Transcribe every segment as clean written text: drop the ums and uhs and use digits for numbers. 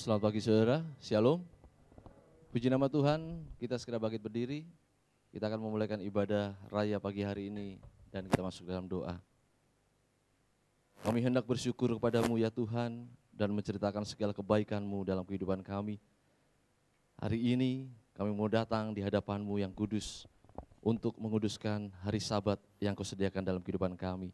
Selamat pagi saudara, Shalom. Puji nama Tuhan, kita segera bangkit berdiri. Kita akan memulaikan ibadah raya pagi hari ini dan kita masuk dalam doa. Kami hendak bersyukur kepadamu ya Tuhan dan menceritakan segala kebaikan-Mu dalam kehidupan kami. Hari ini kami mau datang di hadapan-Mu yang kudus untuk menguduskan hari Sabat yang Kau sediakan dalam kehidupan kami.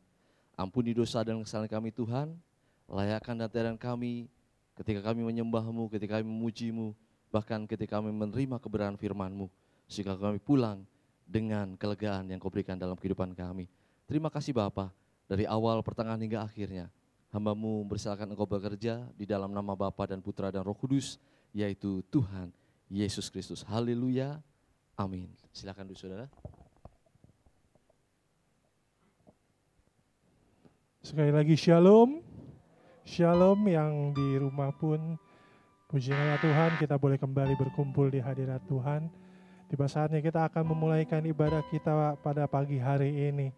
Ampuni dosa dan kesalahan kami Tuhan, layakkan dan teladan kami ketika kami menyembah-Mu, ketika kami memuji-Mu, bahkan ketika kami menerima kebenaran firman-Mu, sehingga kami pulang dengan kelegaan yang Kau berikan dalam kehidupan kami. Terima kasih Bapa, dari awal, pertengahan hingga akhirnya, hamba-Mu bersilakan Engkau bekerja di dalam nama Bapa dan Putra dan Roh Kudus, yaitu Tuhan Yesus Kristus. Haleluya, amin. Silakan dulu saudara. Sekali lagi shalom. Shalom yang di rumah pun, puji nama Tuhan kita boleh kembali berkumpul di hadirat Tuhan. Tiba saatnya kita akan memulaikan ibadah kita pada pagi hari ini.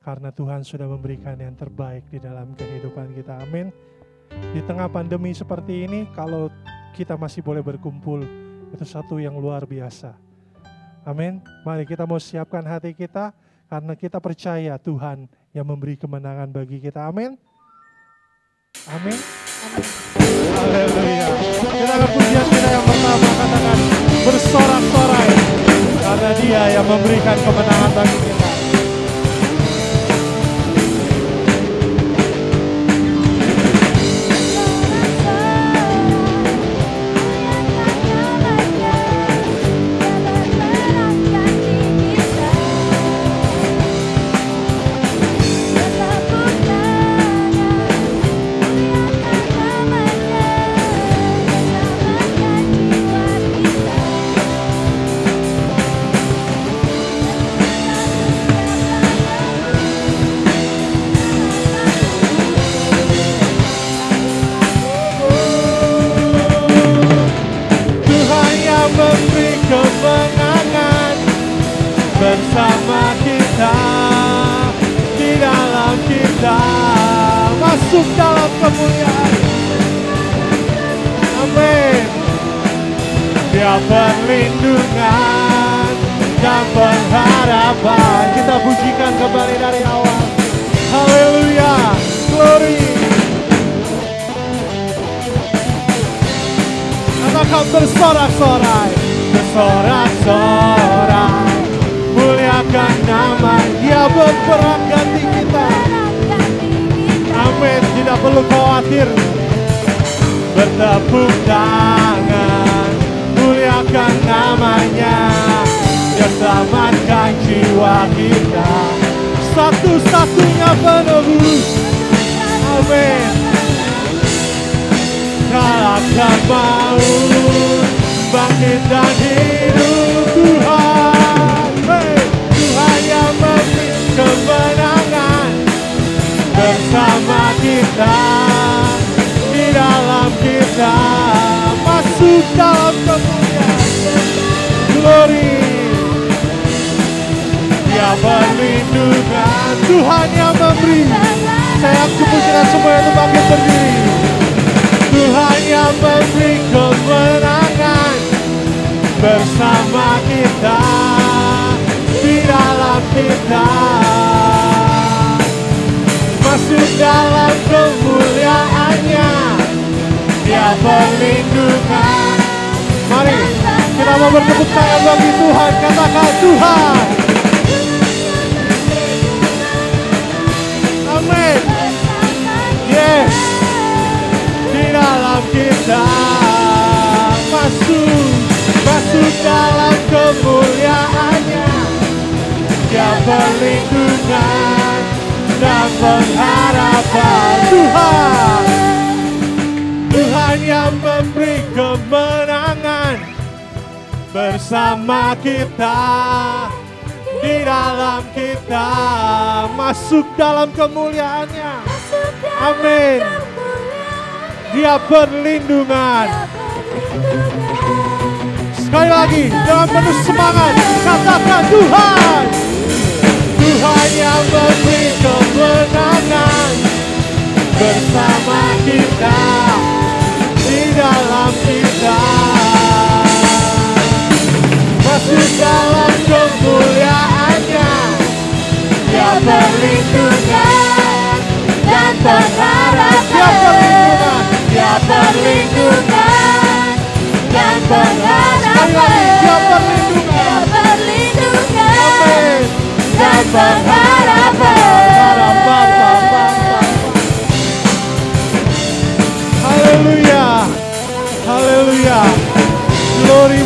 Karena Tuhan sudah memberikan yang terbaik di dalam kehidupan kita, amin. Di tengah pandemi seperti ini, kalau kita masih boleh berkumpul, itu satu yang luar biasa. Amin. Mari kita mau siapkan hati kita, karena kita percaya Tuhan yang memberi kemenangan bagi kita, amin. Amin. Haleluya. Kita akan pujian kita yang pertama, katakan bersorak-sorai karena Dia yang memberikan kemenangan bagi kita. Bersama kita, di dalam kita, masuk dalam kemuliaan. Amin. Dia perlindungan dan pengharapan. Kita pujikan kembali dari awal. Haleluya, glory. Katakan bersorak-sorai, bersorak-sorai. Muliakan nama Dia berperang ganti kita. Amin, tidak perlu khawatir. Bertepuk tangan, muliakan namanya. Dia selamatkan jiwa kita, satu-satunya penebus. Amin. Kalahkan maut, bangkit dan hidup Tuhan. Kemenangan bersama kita, di dalam kita, masuk dalam kemuliaan. Glory. Dia perlindungan, Tuhan yang memberi. Saya pujikan semua yang bangkit berdiri. Tuhan yang memberi kemenangan bersama kita, di dalam kita, masuk dalam kemuliaannya. Dia perlindungan. Mari kita mau bertepuk tangan bagi Tuhan. Katakan Tuhan. Amin. Yes. Di dalam kita, masuk dalam kemuliaannya. Dia perlindungan dan pengharapan. Tuhan yang memberi kemenangan bersama kita, di dalam kita, masuk dalam kemuliaannya. Amin. Dia perlindungan. Sekali lagi, dengan penuh semangat, katakan Tuhan. Tuhan yang memberi kemenangan bersama kita, di dalam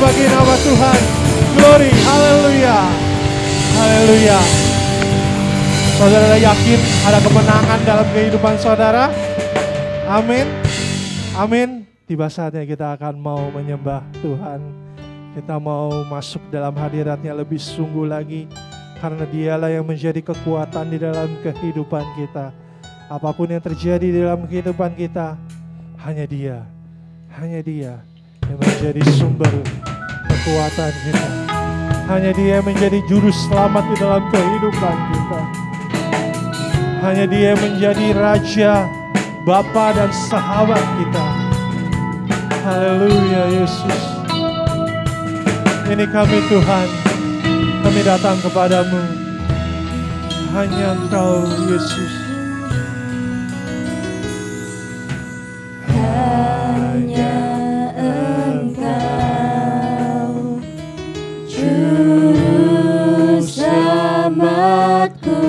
bagi nama Tuhan. Glory, haleluya. Haleluya. Saudara yakin ada kemenangan dalam kehidupan saudara? Amin. Amin. Tiba saatnya kita akan mau menyembah Tuhan. Kita mau masuk dalam hadirat-Nya lebih sungguh lagi. Karena Dialah yang menjadi kekuatan di dalam kehidupan kita. Apapun yang terjadi di dalam kehidupan kita, hanya Dia yang menjadi sumber kekuatan kita. Hanya Dia yang menjadi juru selamat di dalam kehidupan kita. Hanya Dia yang menjadi Raja, Bapa dan sahabat kita. Haleluya Yesus. Ini kami Tuhan, kami datang kepadamu. Hanya Engkau Yesus. Hanya Engkau, Juru Selamatku.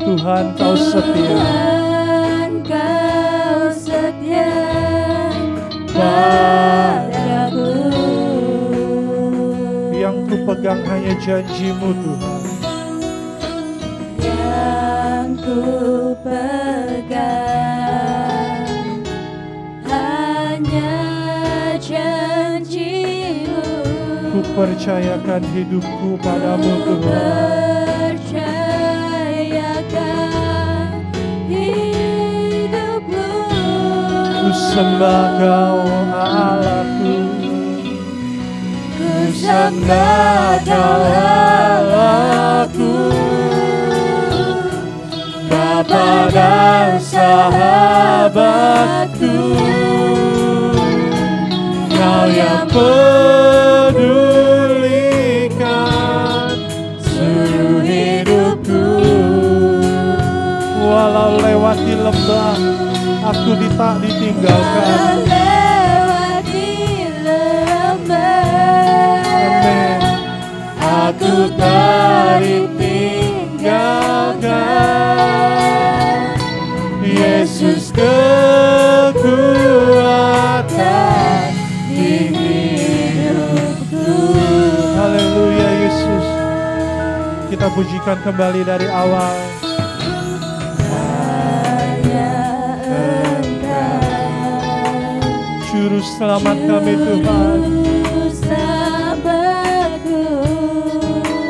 Tuhan Kau setia. Tuhan Kau setia padaku. Yang ku pegang hanya janji-Mu Tuhan. Yang ku pegang hanya janji-Mu. Ku percayakan hidupku padamu Tuhan. Ku sembah Kau Allahku. Ku sembah Kau Allahku. Bapa dan sahabatku. Kau yang pedulikan seluruh hidupku. Walau lewati lembah, aku tak ditinggalkan. Melewati lembah, Amin. Aku tak ditinggalkan. Yesus kekuatan di hidupku. Haleluya Yesus. Kita pujikan kembali dari awal. Juru selamat kami Tuhan.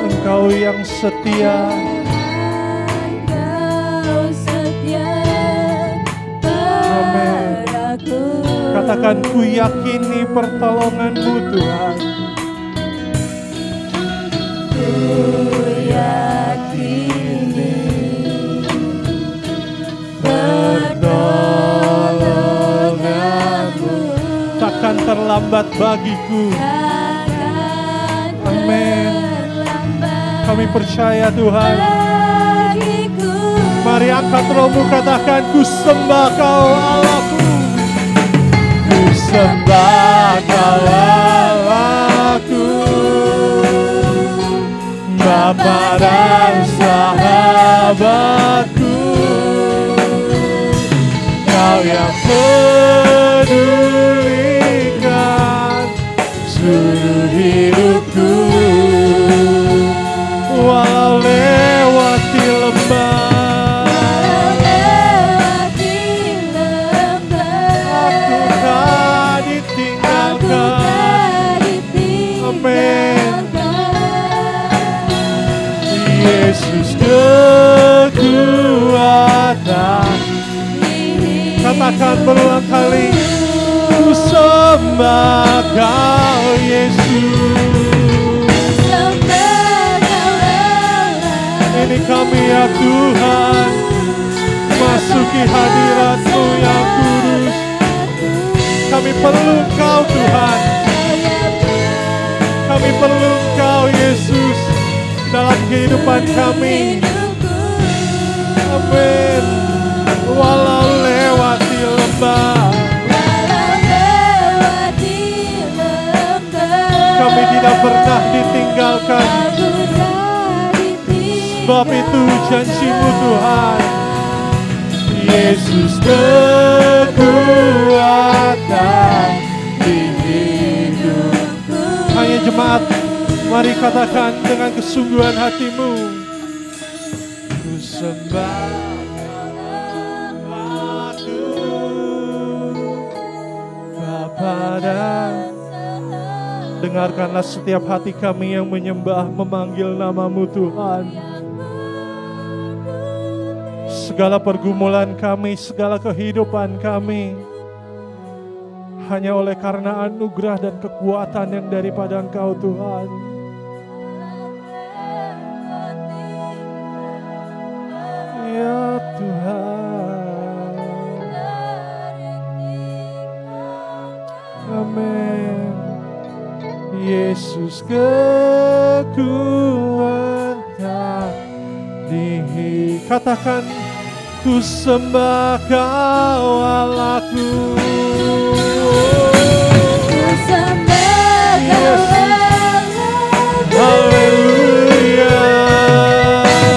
Engkau yang setia. Amin. Katakan ku yakini pertolongan-Mu Tuhan. Ku yakini pertolongan-Mu takkan terlambat bagiku. Amin. Kami percaya Tuhan. Mari angkat rohmu, katakan ku sembah Kau Allahku. Ku sembah Kau Allahku. Bapa dan sahabatku. Kau yang pedulikan seluruh hidupku. Walau lewati lembah, aku tak ditinggalkan. Amin. Yesus kekuatan. Katakan berulang kali. Ku sembah Kau Yesus. Ini kami ya Tuhan, masuki hadirat-Mu yang kudus. Kami perlu Kau Tuhan. Kami perlu Kau Yesus dalam kehidupan kami. Amin. Walau lewati lembah, kami tidak pernah ditinggalkan. Sebab itu janji-Mu Tuhan. Yesus kekuatan di hidupku. jemaat, mari katakan dengan kesungguhan hatimu. Ku sembah aku, Bapa dan dengarkanlah setiap hati kami yang menyembah, memanggil nama-Mu Tuhan. Segala pergumulan kami, segala kehidupan kami, hanya oleh karena anugerah dan kekuatan yang daripada Engkau Tuhan. Ya Tuhan. Amin. Yesus kekuatan di katakan ku sembah Kau Allahku. Ku sembah Kau Allahku. Haleluya.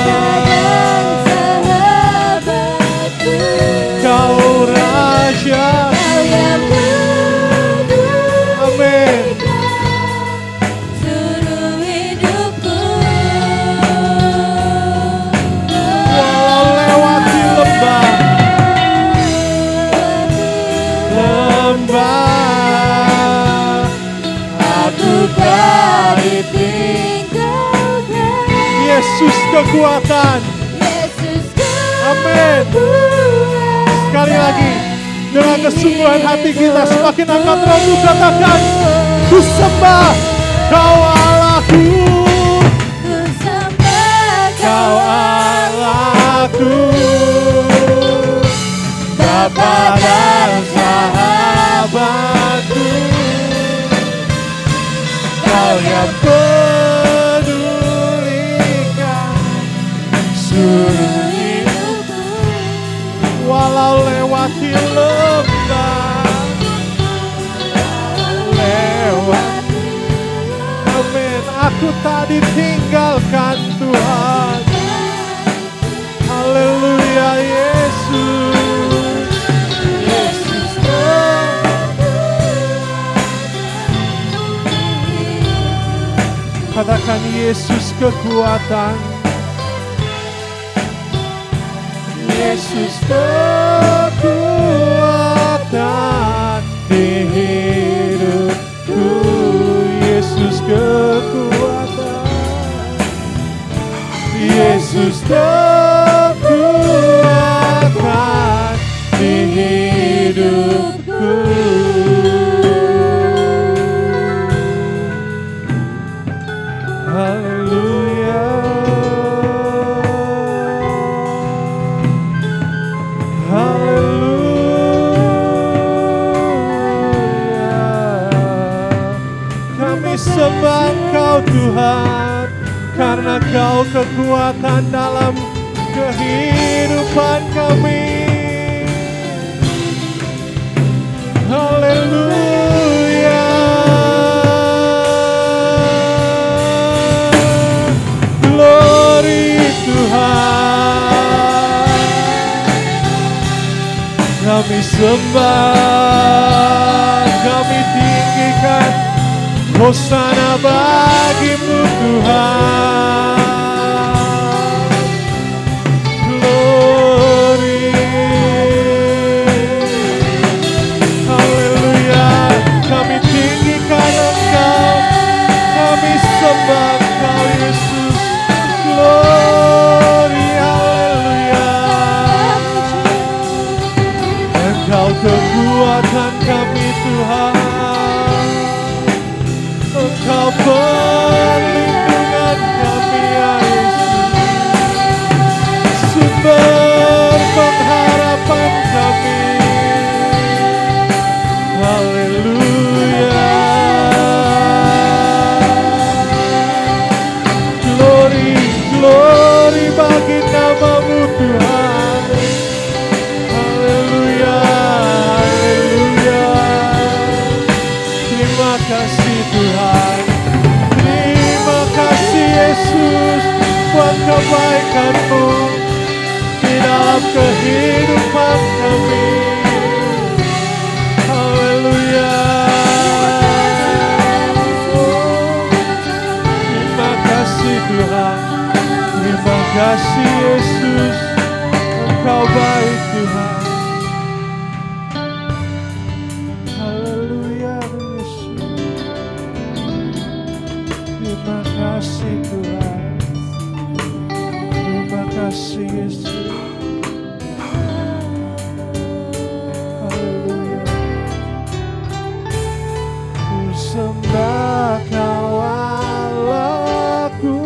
Dan sahabatku. Kau Raja. Kau yang Amin. seluruh hidupku. Walau lewati lembah, aku tak ditinggalkan. Yesus kekuatan. Yesus Amin. Sekali lagi, dengan kesungguhan hati kita semakin angkat rohmu, katakan, ku sembah Kau Allahku. Ku sembah Kau Allahku, Bapa dan sahabatku. Kau yang pedulikan seluruh hidupku. Walau lewati lembah, lewati. Amin. Aku tak ditinggalkan Tuhan. Haleluya Yesus. Yesus. Katakan Yesus kekuatan. Yesus kekuatan di hidupku. Yesus kekuatan. Yesus kekuatan di hidupku. Haleluya. Haleluya. Kami sembah Engkau Tuhan, karena Kau kekuatan dalam kehidupan kami. Haleluya. Glory Tuhan. Kami sembah, kami tinggikan Hosana bagi-Mu Tuhan. Glory. Haleluya. Kami tinggikan Engkau, kami sembah Engkau Yesus. Glory. Haleluya. Engkau kekuatan kami Tuhan. Engkau perlindungan kami ya Yesus. Sumber pengharapan kami. Haleluya. Glory, glory bagi nama-Mu Tuhan. Haleluya, haleluya. Terima kasih Tuhan. Terima kasih Yesus buat kebaikan-Mu di dalam kehidupan kami. Haleluya. kasih Yesus. Haleluya. Ku sembah Kau Allahku,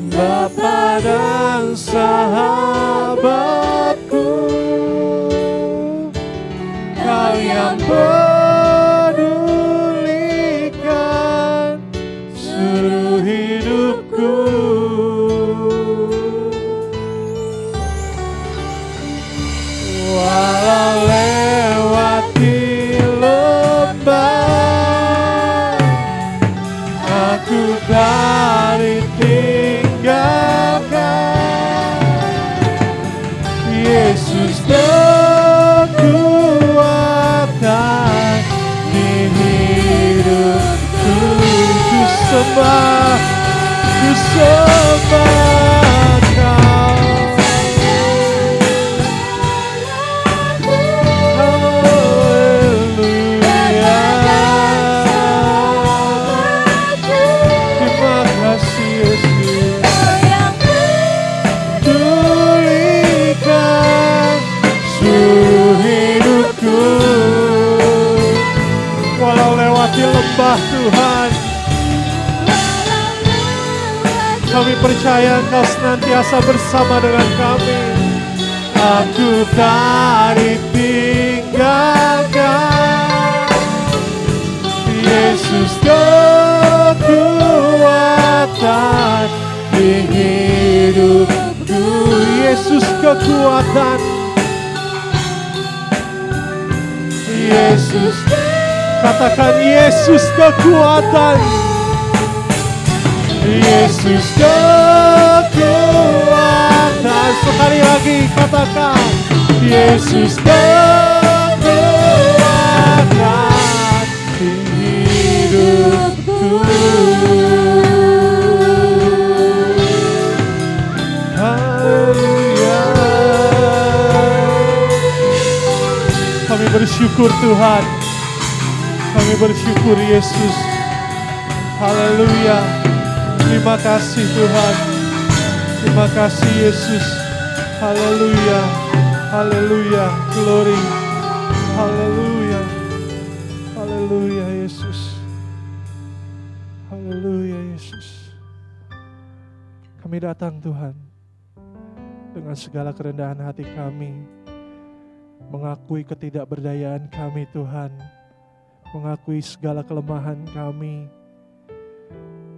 Bapa dan sahabatku, Kau yang pedulikan seluruh hidupku. Walau lewati lembah, aku tak ditinggalkan. Yesus kekuatan di hidupku. Ku sembah Kau. Haleluya. Terima kasih Yesus. Pedulikan seluruh hidupku. Walau lewati lembah Tuhan, kami percaya Engkau senantiasa bersama dengan kami. Aku tak ditinggalkan. Yesus kekuatan di hidupku. Yesus kekuatan. Yesus, katakan Yesus kekuatan. Yesus kekuatan. Sekali lagi katakan Yesus kekuatan di hidupku. Haleluya. Kami bersyukur Tuhan. Kami bersyukur Yesus. Haleluya. Terima kasih Tuhan. Terima kasih Yesus. Haleluya. Haleluya. Glory. Haleluya. Haleluya Yesus. Haleluya Yesus. Kami datang Tuhan dengan segala kerendahan hati kami, mengakui ketidakberdayaan kami Tuhan, mengakui segala kelemahan kami.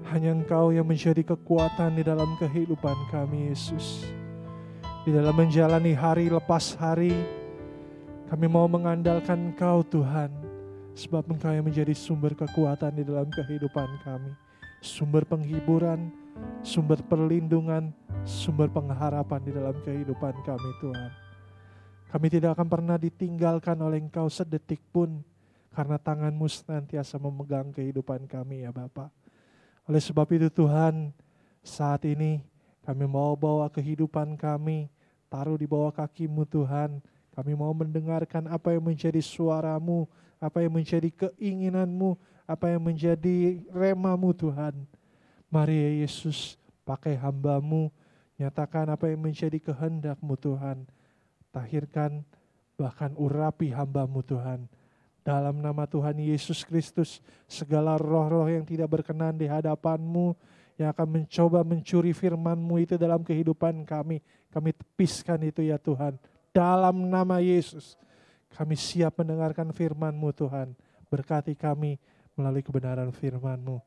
Hanya Engkau yang menjadi kekuatan di dalam kehidupan kami Yesus. Di dalam menjalani hari lepas hari, kami mau mengandalkan Engkau Tuhan. Sebab Engkau yang menjadi sumber kekuatan di dalam kehidupan kami. Sumber penghiburan, sumber perlindungan, sumber pengharapan di dalam kehidupan kami Tuhan. Kami tidak akan pernah ditinggalkan oleh Engkau sedetik pun. Karena tangan-Mu senantiasa memegang kehidupan kami ya Bapa. Oleh sebab itu Tuhan, saat ini kami mau bawa kehidupan kami, taruh di bawah kaki-Mu Tuhan. Kami mau mendengarkan apa yang menjadi suara-Mu, apa yang menjadi keinginan-Mu, apa yang menjadi rema-Mu Tuhan. Mari ya Yesus, pakai hamba-Mu, nyatakan apa yang menjadi kehendak-Mu Tuhan. Tahirkan, bahkan urapi hamba-Mu Tuhan. Dalam nama Tuhan Yesus Kristus, segala roh-roh yang tidak berkenan di hadapan-Mu, yang akan mencoba mencuri firman-Mu itu dalam kehidupan kami, kami tepiskan itu ya Tuhan. Dalam nama Yesus, kami siap mendengarkan firman-Mu Tuhan. Berkati kami melalui kebenaran firman-Mu.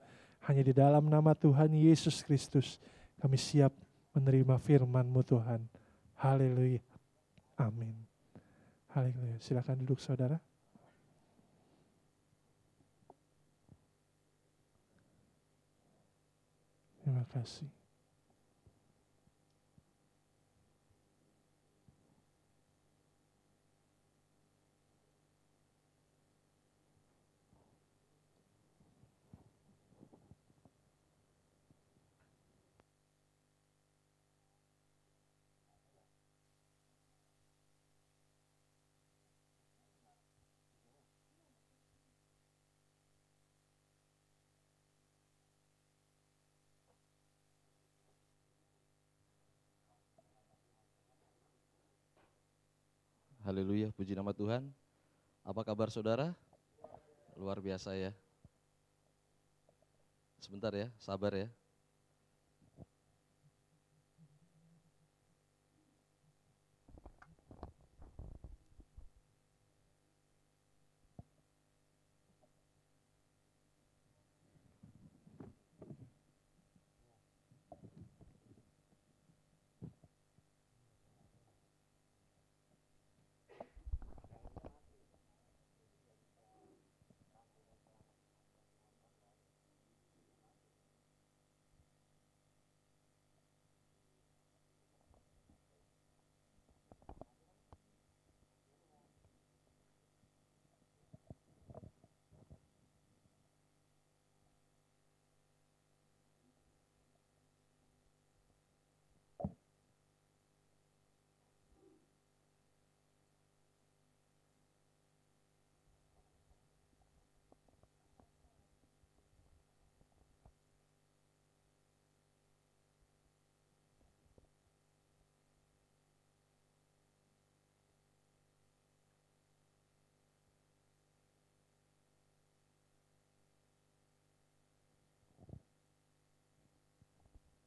Hanya di dalam nama Tuhan Yesus Kristus, kami siap menerima firman-Mu Tuhan. Haleluya. Amin. Haleluya. Silakan duduk saudara. Terima kasih. Haleluya, puji nama Tuhan. Apa kabar saudara? Luar biasa ya. Sebentar ya, sabar ya.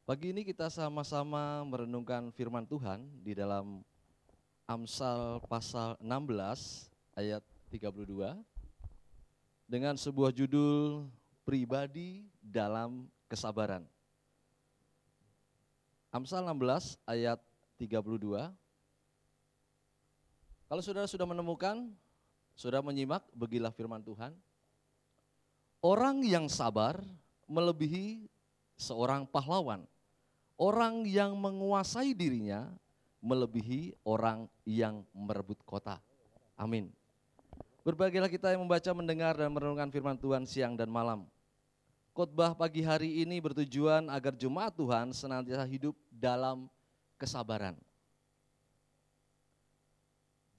Pagi ini kita sama-sama merenungkan firman Tuhan di dalam Amsal pasal 16 ayat 32 dengan sebuah judul pribadi dalam kesabaran. Amsal 16 ayat 32. Kalau saudara sudah menemukan, saudara menyimak, begitulah firman Tuhan. Orang yang sabar melebihi seorang pahlawan. Orang yang menguasai dirinya melebihi orang yang merebut kota. Amin. Berbahagialah kita yang membaca, mendengar, dan merenungkan firman Tuhan siang dan malam. Khotbah pagi hari ini bertujuan agar jemaat Tuhan senantiasa hidup dalam kesabaran.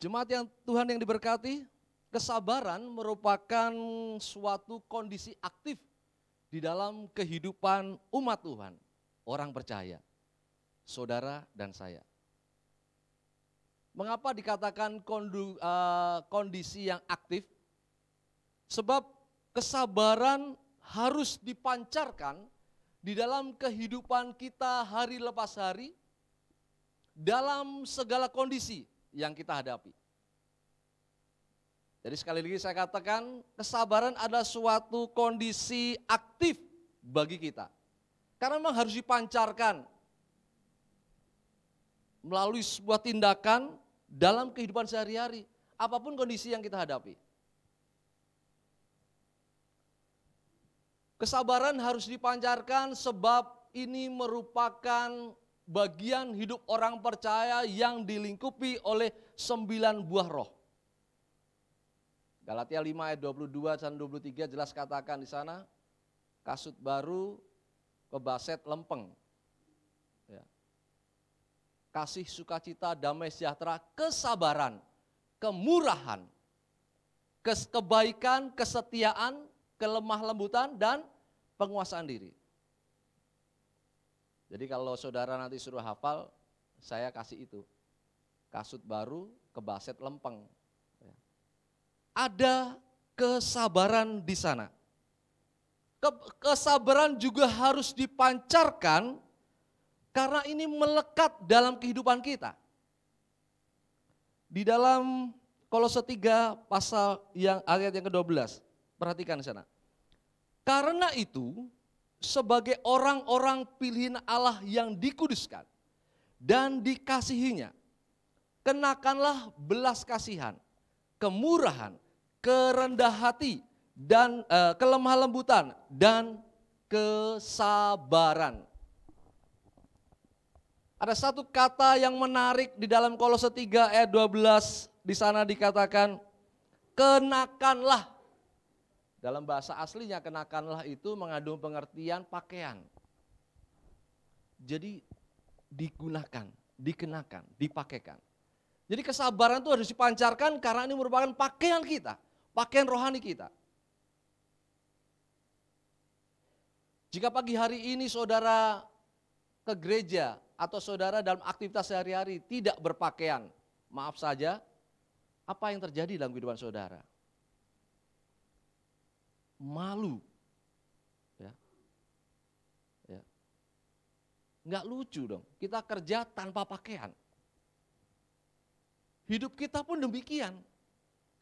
Jemaat yang Tuhan yang diberkati, kesabaran merupakan suatu kondisi aktif di dalam kehidupan umat Tuhan. Orang percaya, saudara dan saya. Mengapa dikatakan kondisi yang aktif? Sebab kesabaran harus dipancarkan di dalam kehidupan kita hari lepas hari, dalam segala kondisi yang kita hadapi. Jadi sekali lagi saya katakan, kesabaran adalah suatu kondisi aktif bagi kita. Karena memang harus dipancarkan melalui sebuah tindakan dalam kehidupan sehari-hari, apapun kondisi yang kita hadapi. Kesabaran harus dipancarkan sebab ini merupakan bagian hidup orang percaya yang dilingkupi oleh 9 buah roh. Galatia 5 ayat 22 dan 23 jelas katakan di sana, kasut baru, kebaset lempeng, ya. Kasih, sukacita, damai sejahtera, kesabaran, kemurahan, kebaikan, kesetiaan, kelemah lembutan, dan penguasaan diri. Jadi kalau saudara nanti suruh hafal, saya kasih itu. Kasut baru, kebaset lempeng. Ya. Ada kesabaran di sana. Kesabaran juga harus dipancarkan karena ini melekat dalam kehidupan kita. Di dalam Kolose 3 pasal yang ayat yang ke-12, perhatikan di sana. Karena itu, sebagai orang-orang pilihan Allah yang dikuduskan dan dikasihinya, kenakanlah belas kasihan, kemurahan, kerendah hati, dan kelemah lembutan, dan kesabaran. Ada satu kata yang menarik di dalam Kolose 3 ayat 12, di sana dikatakan, kenakanlah. Dalam bahasa aslinya kenakanlah itu mengandung pengertian pakaian. Jadi digunakan, dikenakan, dipakaikan. Jadi kesabaran itu harus dipancarkan karena ini merupakan pakaian kita, pakaian rohani kita. Jika pagi hari ini saudara ke gereja atau saudara dalam aktivitas sehari-hari tidak berpakaian, maaf saja, Apa yang terjadi dalam kehidupan saudara? Malu. Ya. Ya. Nggak lucu dong, kita kerja tanpa pakaian. Hidup kita pun demikian.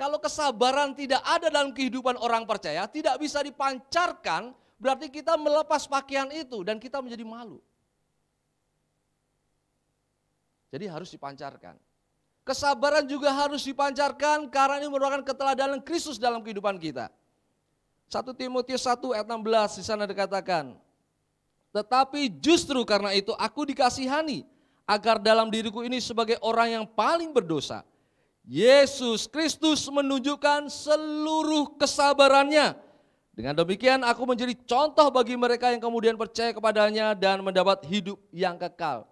Kalau kesabaran tidak ada dalam kehidupan orang percaya, tidak bisa dipancarkan, berarti kita melepas pakaian itu dan kita menjadi malu. Jadi harus dipancarkan. Kesabaran juga harus dipancarkan karena ini merupakan keteladanan Kristus dalam kehidupan kita. 1 Timotius 1 ayat 16 di sana dikatakan, tetapi justru karena itu aku dikasihani, agar dalam diriku ini sebagai orang yang paling berdosa, Yesus Kristus menunjukkan seluruh kesabarannya. Dengan demikian aku menjadi contoh bagi mereka yang kemudian percaya kepadanya dan mendapat hidup yang kekal.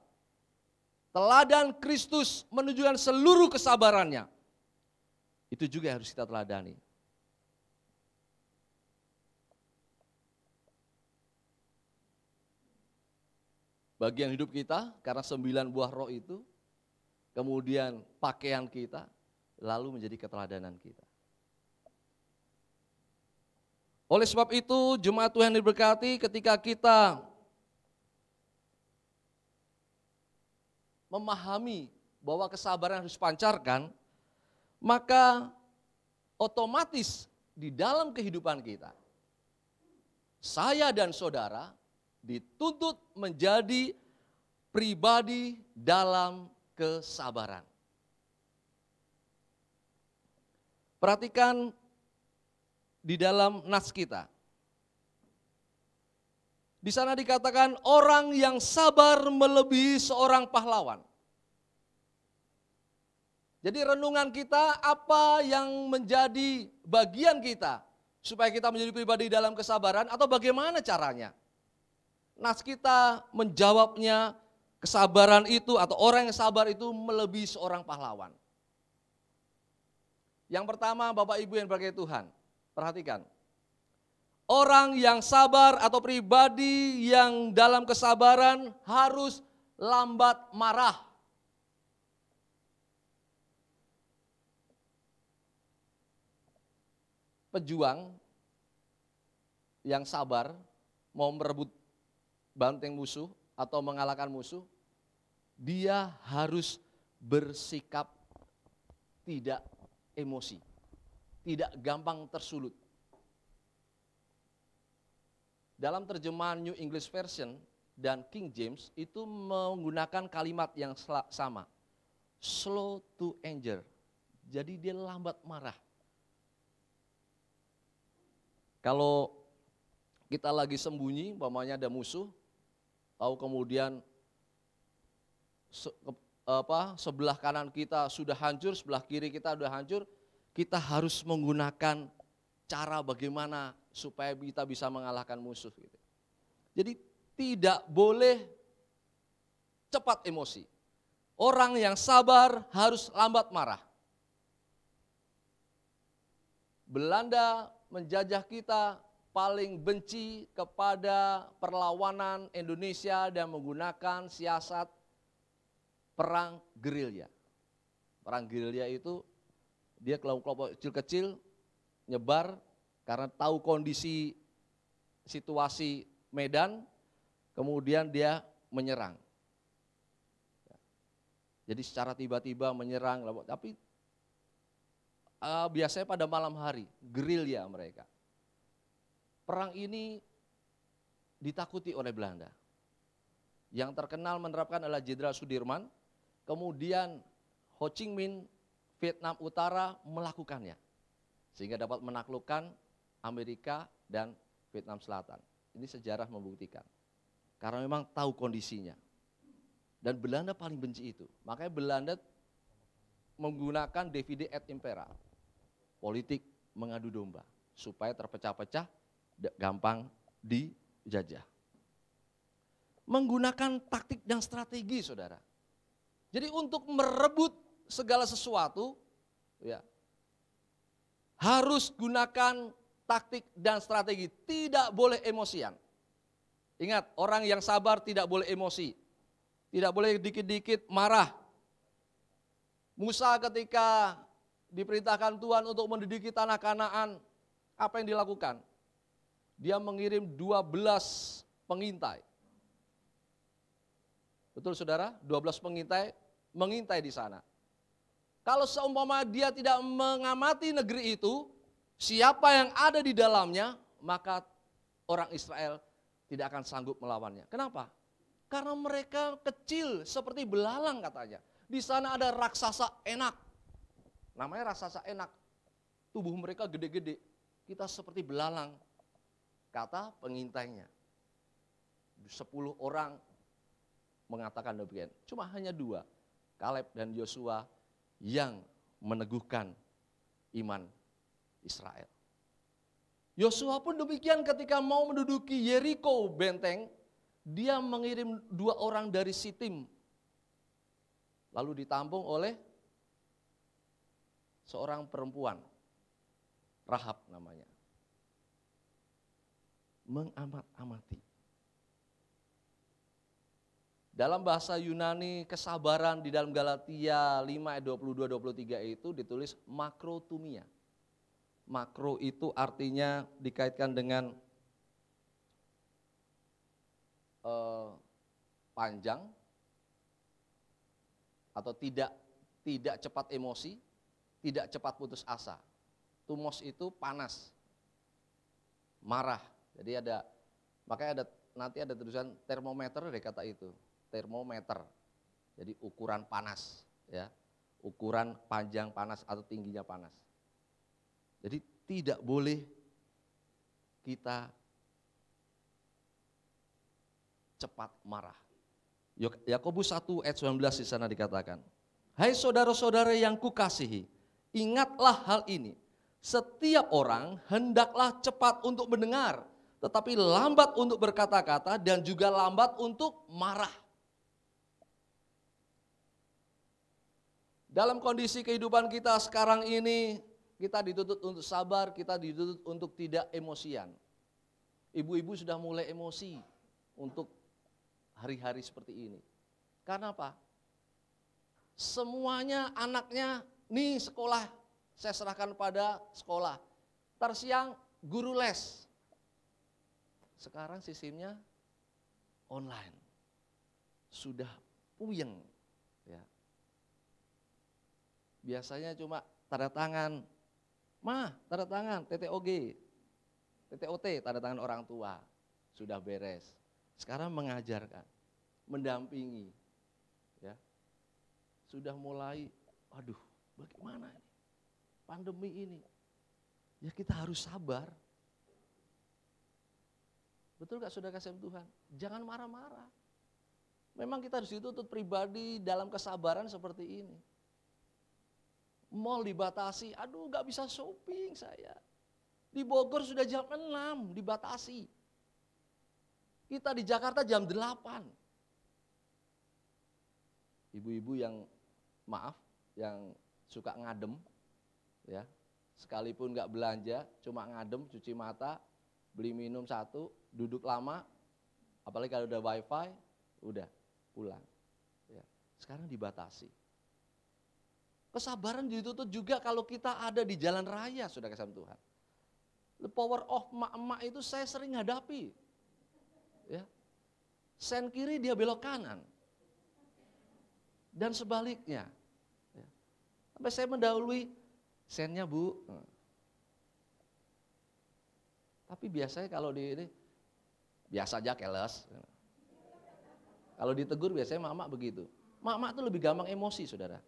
Teladan Kristus menunjukkan seluruh kesabarannya. Itu juga yang harus kita teladani. Bagian hidup kita, karena 9 buah roh itu, kemudian pakaian kita, lalu menjadi keteladanan kita. Oleh sebab itu, jemaat Tuhan diberkati, ketika kita memahami bahwa kesabaran harus dipancarkan, maka otomatis di dalam kehidupan kita, saya dan saudara dituntut menjadi pribadi dalam kesabaran. Perhatikan di dalam nas kita. Di sana dikatakan orang yang sabar melebihi seorang pahlawan. Jadi renungan kita apa yang menjadi bagian kita supaya kita menjadi pribadi dalam kesabaran atau bagaimana caranya? Nas kita menjawabnya kesabaran itu atau orang yang sabar itu melebihi seorang pahlawan. Yang pertama Bapak Ibu yang berbahagia Tuhan, perhatikan. Orang yang sabar atau pribadi yang dalam kesabaran harus lambat marah. Pejuang yang sabar mau merebut banteng musuh atau mengalahkan musuh, dia harus bersikap tidak emosi, tidak gampang tersulut. Dalam terjemahan New English Version dan King James itu menggunakan kalimat yang sama. Slow to anger. Jadi dia lambat marah. Kalau kita lagi sembunyi, umpamanya ada musuh, tahu kemudian sebelah kanan kita sudah hancur, sebelah kiri kita sudah hancur, kita harus menggunakan cara bagaimana supaya kita bisa mengalahkan musuh. Gitu. Jadi tidak boleh cepat emosi. Orang yang sabar harus lambat marah. Belanda menjajah kita, paling benci kepada perlawanan Indonesia dan menggunakan siasat perang gerilya. Perang gerilya itu dia kelompok kecil-kecil nyebar karena tahu kondisi situasi medan, kemudian dia menyerang. Jadi secara tiba-tiba menyerang, tapi biasanya pada malam hari, gerilya mereka. Perang ini ditakuti oleh Belanda. Yang terkenal menerapkan adalah Jenderal Sudirman, kemudian Ho Chi Minh, Vietnam Utara melakukannya. Sehingga dapat menaklukkan Amerika dan Vietnam Selatan. Ini sejarah membuktikan. Karena memang tahu kondisinya. Dan Belanda paling benci itu. Makanya Belanda menggunakan divide et impera. Politik mengadu domba. Supaya terpecah-pecah, gampang dijajah. Menggunakan taktik dan strategi, saudara. Jadi untuk merebut segala sesuatu, ya, harus gunakan taktik dan strategi, tidak boleh emosian. Ingat, orang yang sabar tidak boleh emosi, tidak boleh dikit-dikit marah. Musa ketika diperintahkan Tuhan untuk menduduki tanah Kanaan, apa yang dilakukan? Dia mengirim 12 pengintai. Betul saudara? 12 pengintai mengintai di sana. Kalau seumpama dia tidak mengamati negeri itu, siapa yang ada di dalamnya, maka orang Israel tidak akan sanggup melawannya. Kenapa? Karena mereka kecil seperti belalang katanya. Di sana ada raksasa Enak. Namanya raksasa Enak. Tubuh mereka gede-gede. Kita seperti belalang. Kata pengintainya. 10 orang mengatakan demikian. Cuma hanya 2. Kaleb dan Yosua yang meneguhkan iman Israel. Yosua pun demikian ketika mau menduduki Yeriko benteng. Dia mengirim 2 orang dari Sitim. Lalu ditampung oleh seorang perempuan. Rahab namanya. Mengamat-amati. Dalam bahasa Yunani kesabaran di dalam Galatia 5 ayat 22-23 itu ditulis makrotumia. Makro itu artinya dikaitkan dengan panjang atau tidak cepat emosi, tidak cepat putus asa. Tumos itu panas, marah. Jadi makanya nanti ada tulisan termometer dari kata itu, termometer. Jadi ukuran panas, ya, ukuran panjang panas atau tingginya panas. Jadi tidak boleh kita cepat marah. Yakobus 1 ayat 19 di sana dikatakan, hai saudara-saudara yang kukasihi, ingatlah hal ini. Setiap orang hendaklah cepat untuk mendengar, tetapi lambat untuk berkata-kata dan juga lambat untuk marah. Dalam kondisi kehidupan kita sekarang ini, kita dituntut untuk sabar, kita dituntut untuk tidak emosian. Ibu-ibu sudah mulai emosi untuk hari-hari seperti ini. Karena apa? Semuanya anaknya, nih sekolah, saya serahkan pada sekolah. Tersiang guru les. Sekarang sistemnya online. Sudah puyeng. Ya. Biasanya cuma tanda tangan. Tanda tangan, TTOG. TTOT, tanda tangan orang tua. Sudah beres. Sekarang mengajarkan, mendampingi, ya, sudah mulai, aduh, bagaimana ini, pandemi ini, ya kita harus sabar. Betul gak saudara kasih Tuhan? Jangan marah-marah. Memang kita harus dituntut pribadi dalam kesabaran seperti ini. Mall dibatasi, aduh gak bisa shopping saya. Di Bogor sudah jam 6 dibatasi. Kita di Jakarta jam 8. Ibu-ibu yang maaf, yang suka ngadem, ya, sekalipun nggak belanja, cuma ngadem, cuci mata, beli minum 1, duduk lama, apalagi kalau udah wifi, udah pulang. Ya, sekarang dibatasi. Kesabaran dituntut juga kalau kita ada di jalan raya, saudara kasih Tuhan. The power of emak-emak itu saya sering hadapi. Ya, sen kiri dia belok kanan dan sebaliknya. Ya. Sampai saya mendahului sennya bu. Tapi biasanya kalau di ini biasa aja keles. Kalau ditegur biasanya mak-mak begitu. Mak-mak itu lebih gampang emosi saudara.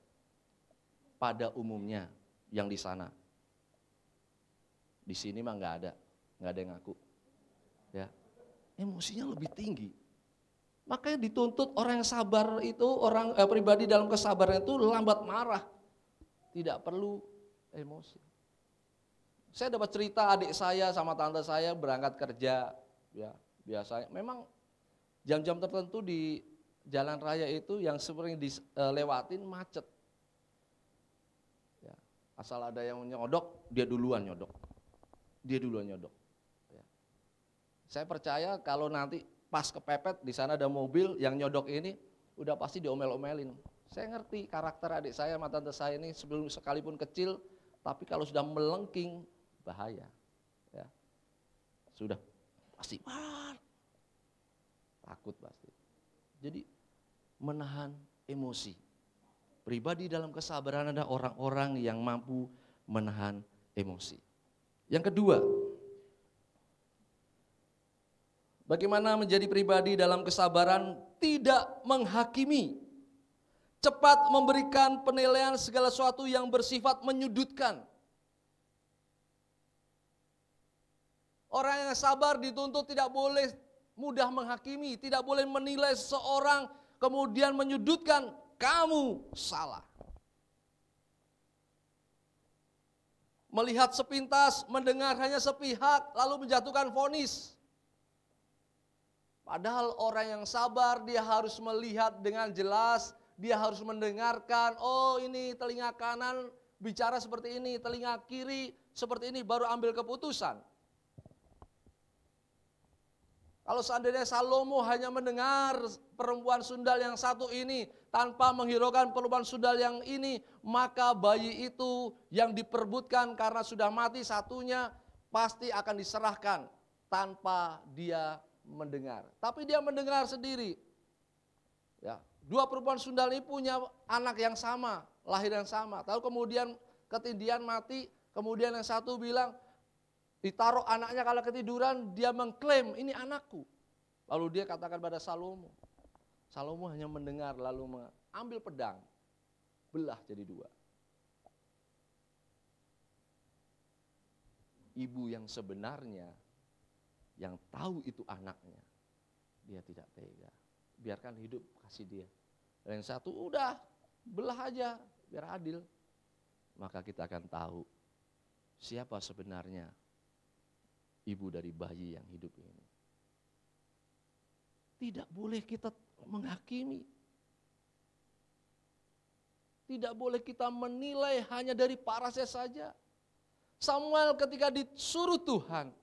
Pada umumnya yang di sana. Di sini mah nggak ada yang ngaku. Ya. Emosinya lebih tinggi. Makanya dituntut orang yang sabar itu, orang pribadi dalam kesabaran itu lambat marah. Tidak perlu emosi. Saya dapat cerita adik saya sama tante saya berangkat kerja, ya biasanya. Memang jam-jam tertentu di jalan raya itu yang sering dilewatin macet. Ya, asal ada yang nyodok, dia duluan nyodok. Saya percaya kalau nanti pas kepepet di sana ada mobil yang nyodok ini udah pasti diomel-omelin. Saya ngerti karakter adik saya sama tante saya ini sebelum sekalipun kecil tapi kalau sudah melengking bahaya. Ya. Sudah pasti takut pasti. Jadi menahan emosi. Pribadi dalam kesabaran ada orang-orang yang mampu menahan emosi. Yang kedua, bagaimana menjadi pribadi dalam kesabaran tidak menghakimi. Cepat memberikan penilaian segala sesuatu yang bersifat menyudutkan. Orang yang sabar dituntut tidak boleh mudah menghakimi, tidak boleh menilai seseorang kemudian menyudutkan, kamu salah. Melihat sepintas, mendengar hanya sepihak, lalu menjatuhkan vonis. Padahal orang yang sabar dia harus melihat dengan jelas, dia harus mendengarkan, oh ini telinga kanan bicara seperti ini, telinga kiri seperti ini, baru ambil keputusan. Kalau seandainya Salomo hanya mendengar perempuan sundal yang satu ini tanpa menghiraukan perempuan sundal yang ini, maka bayi itu yang diperebutkan karena sudah mati satunya pasti akan diserahkan tanpa dia mendengar. Tapi dia mendengar sendiri. Ya, dua perempuan sundal ini punya anak yang sama, lahir yang sama. Lalu kemudian ketindihan mati, kemudian yang satu bilang, ditaruh anaknya kalau ketiduran, dia mengklaim ini anakku. Lalu dia katakan pada Salomo. Salomo hanya mendengar lalu mengambil pedang, belah jadi dua. Ibu yang sebenarnya, yang tahu itu anaknya, dia tidak tega. Biarkan hidup, kasih dia. Dan yang satu udah belah aja, biar adil. Maka kita akan tahu siapa sebenarnya ibu dari bayi yang hidup ini. Tidak boleh kita menghakimi. Tidak boleh kita menilai hanya dari parasnya saja. Samuel ketika disuruh Tuhan,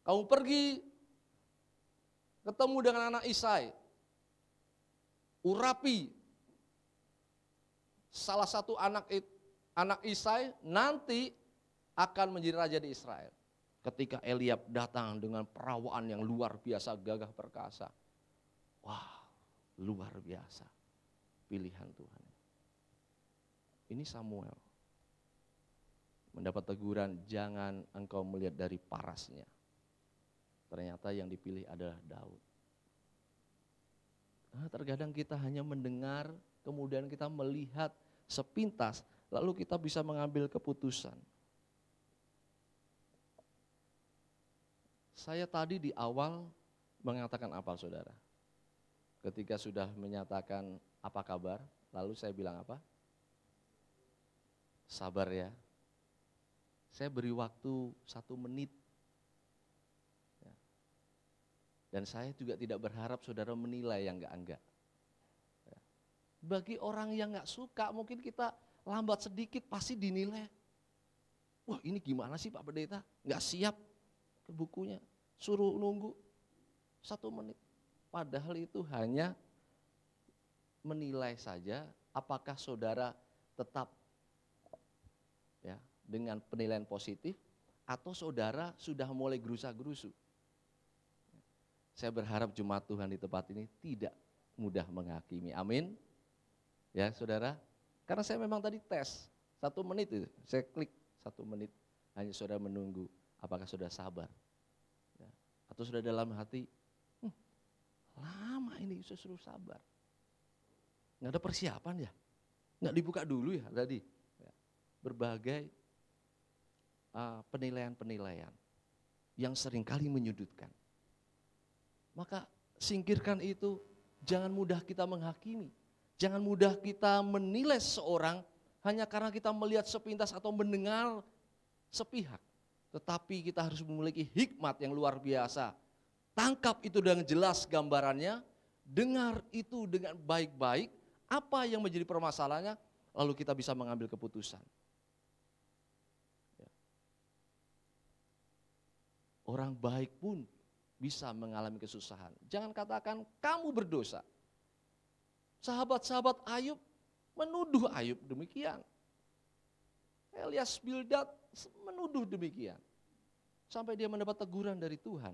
kamu pergi ketemu dengan anak Isai, urapi salah satu anak Isai nanti akan menjadi raja di Israel. Ketika Eliab datang dengan perawaan yang luar biasa, gagah perkasa. Wah, luar biasa pilihan Tuhan. Ini Samuel. Mendapat teguran, jangan engkau melihat dari parasnya. Ternyata yang dipilih adalah Daud. Nah, terkadang kita hanya mendengar, kemudian kita melihat sepintas, lalu kita bisa mengambil keputusan. Saya tadi di awal mengatakan apa saudara? Ketika sudah menyatakan apa kabar, lalu saya bilang apa? Sabar ya. Saya beri waktu 1 menit. Ya. Dan saya juga tidak berharap saudara menilai yang enggak. Ya. Bagi orang yang enggak suka, mungkin kita lambat sedikit pasti dinilai. Wah ini gimana sih Pak Pendeta? Enggak siap ke bukunya. Suruh nunggu 1 menit. Padahal itu hanya menilai saja apakah saudara tetap ya dengan penilaian positif atau saudara sudah mulai gerusa-gerusu. Saya berharap jemaat Tuhan di tempat ini tidak mudah menghakimi. Amin. Ya saudara, karena saya memang tadi tes 1 menit itu, saya klik 1 menit, hanya saudara menunggu apakah saudara sabar. Ya. Atau sudah dalam hati, lama ini suruh sabar. Nggak ada persiapan ya, nggak dibuka dulu ya tadi. Ya. Berbagai penilaian-penilaian yang seringkali menyudutkan. Maka singkirkan itu, jangan mudah kita menghakimi. Jangan mudah kita menilai seseorang hanya karena kita melihat sepintas atau mendengar sepihak. Tetapi kita harus memiliki hikmat yang luar biasa. Tangkap itu dengan jelas gambarannya, dengar itu dengan baik-baik, apa yang menjadi permasalahannya, lalu kita bisa mengambil keputusan. Ya. Orang baik pun bisa mengalami kesusahan. Jangan katakan kamu berdosa. Sahabat-sahabat Ayub menuduh Ayub demikian. Elias Bildad menuduh demikian. Sampai dia mendapat teguran dari Tuhan,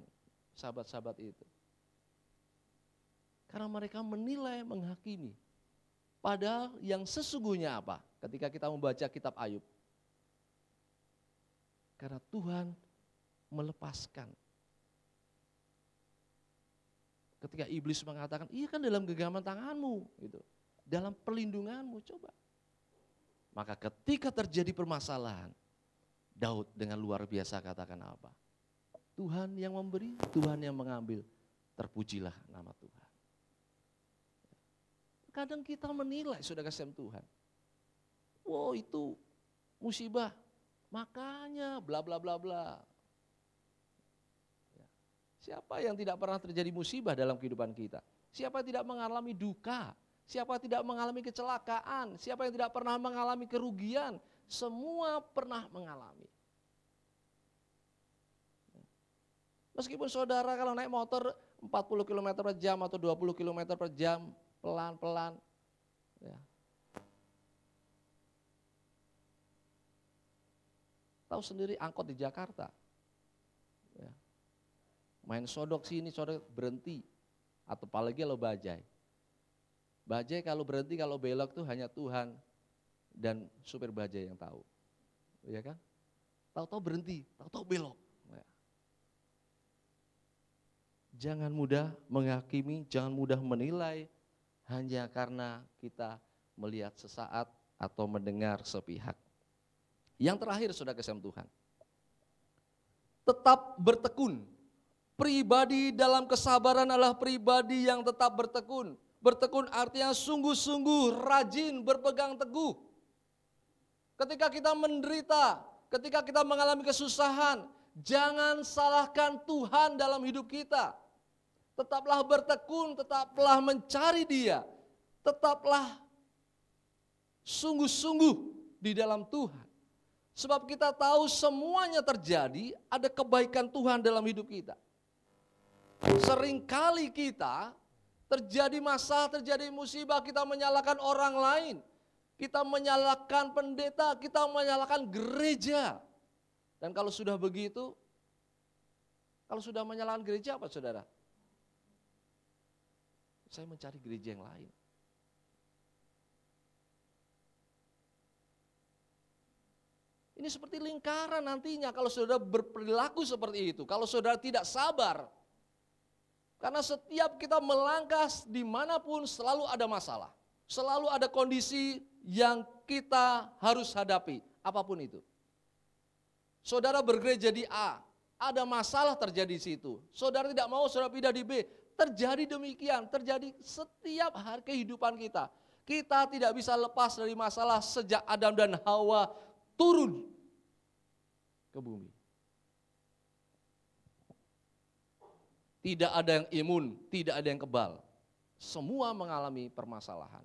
sahabat-sahabat itu. Karena mereka menilai, menghakimi. Padahal yang sesungguhnya apa? Ketika kita membaca kitab Ayub. Karena Tuhan melepaskan. Ketika iblis mengatakan, iya kan dalam genggaman tanganmu, gitu. Dalam perlindunganmu, coba. Maka ketika terjadi permasalahan, Daud dengan luar biasa katakan apa? Tuhan yang memberi, Tuhan yang mengambil, terpujilah nama Tuhan. Kadang kita menilai, saudara kasih Tuhan, wow itu musibah, makanya bla bla bla bla. Siapa yang tidak pernah terjadi musibah dalam kehidupan kita? Siapa yang tidak mengalami duka? Siapa yang tidak mengalami kecelakaan? Siapa yang tidak pernah mengalami kerugian? Semua pernah mengalami. Meskipun saudara kalau naik motor 40 km per jam atau 20 km per jam, pelan-pelan. Ya. Tahu sendiri angkot di Jakarta. Ya. Main sodok sini, sodok berhenti. Atau apalagi kalau bajai. Bajai kalau berhenti, kalau belok tuh hanya Tuhan dan supir bajai yang tahu. Ya kan? Tahu-tahu berhenti, tahu-tahu belok. Ya. Jangan mudah menghakimi, jangan mudah menilai hanya karena kita melihat sesaat atau mendengar sepihak. Yang terakhir, saudara kasih Tuhan. Tetap bertekun. Pribadi dalam kesabaran adalah pribadi yang tetap bertekun. Bertekun artinya sungguh-sungguh rajin berpegang teguh. Ketika kita menderita, ketika kita mengalami kesusahan, jangan salahkan Tuhan dalam hidup kita. Tetaplah bertekun, tetaplah mencari Dia. Tetaplah sungguh-sungguh di dalam Tuhan. Sebab kita tahu semuanya terjadi, ada kebaikan Tuhan dalam hidup kita. Seringkali kita terjadi masalah, terjadi musibah, kita menyalahkan orang lain. Kita menyalahkan pendeta, kita menyalahkan gereja. Dan kalau sudah begitu, kalau sudah menyalahkan gereja apa saudara? Saya mencari gereja yang lain. Ini seperti lingkaran nantinya kalau saudara berperilaku seperti itu. Kalau saudara tidak sabar. Karena setiap kita melangkah dimanapun selalu ada masalah. Selalu ada kondisi yang kita harus hadapi. Apapun itu. Saudara bergereja di A. Ada masalah terjadi di situ. Saudara tidak mau saudara pindah di B. Terjadi demikian. Terjadi setiap hari kehidupan kita. Kita tidak bisa lepas dari masalah sejak Adam dan Hawa turun ke bumi. Tidak ada yang imun, tidak ada yang kebal. Semua mengalami permasalahan.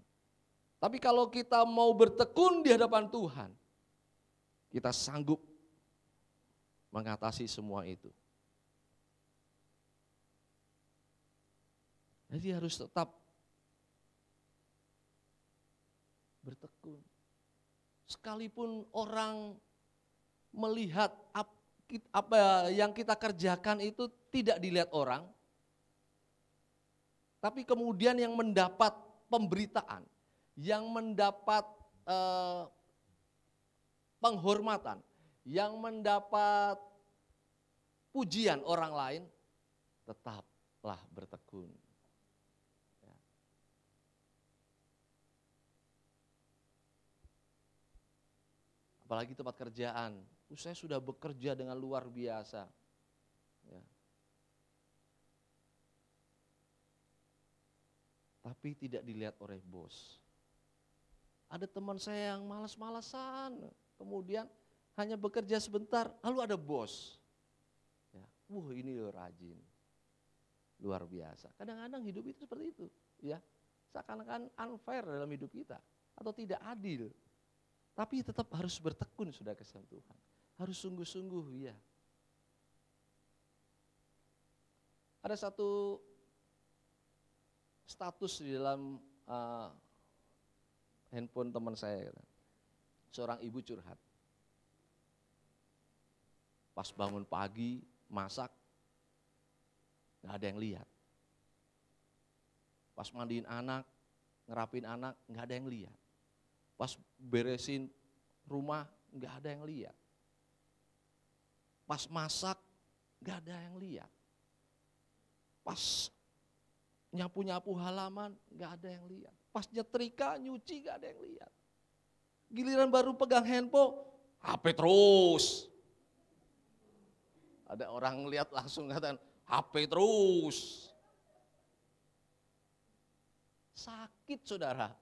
Tapi kalau kita mau bertekun di hadapan Tuhan, kita sanggup mengatasi semua itu. Jadi harus tetap bertekun. Sekalipun orang melihat apa yang kita kerjakan itu tidak dilihat orang, tapi kemudian yang mendapat pemberitaan, yang mendapat penghormatan, yang mendapat pujian orang lain, tetaplah bertekun. Ya. Apalagi tempat kerjaan, saya sudah bekerja dengan luar biasa. Ya. Tapi tidak dilihat oleh bos. Ada teman saya yang malas-malasan, kemudian hanya bekerja sebentar, lalu ada bos. Ya. Ini rajin, luar biasa. Kadang-kadang hidup itu seperti itu, ya. Seakan-akan unfair dalam hidup kita atau tidak adil. Tapi tetap harus bertekun, sudah kasih Tuhan. Harus sungguh-sungguh, ya. Ada satu status di dalam handphone teman saya, seorang ibu curhat. Pas bangun pagi, masak, nggak ada yang lihat. Pas mandiin anak, ngerapin anak, nggak ada yang lihat. Pas beresin rumah, nggak ada yang lihat. Pas masak, nggak ada yang lihat. Pas nyapu-nyapu halaman, nggak ada yang lihat. Pas nyetrika, nyuci, nggak ada yang lihat. Giliran baru pegang handphone, HP terus. Ada orang lihat langsung katakan, HP terus. Sakit saudara.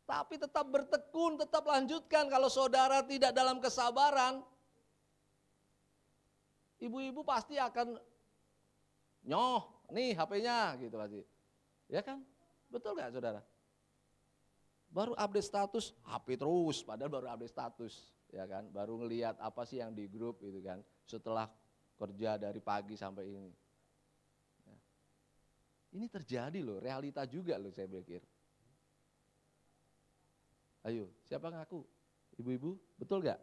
Tapi tetap bertekun, tetap lanjutkan. Kalau saudara tidak dalam kesabaran, ibu-ibu pasti akan nyoh, nih HP-nya gitu pasti. Ya kan? Betul gak saudara? Baru update status, HP terus, padahal baru update status. Ya kan? Baru ngelihat apa sih yang di grup gitu kan. Setelah kerja dari pagi sampai ini. Ya. Ini terjadi loh, realita juga loh saya pikir. Ayo, siapa ngaku? Ibu-ibu, betul gak?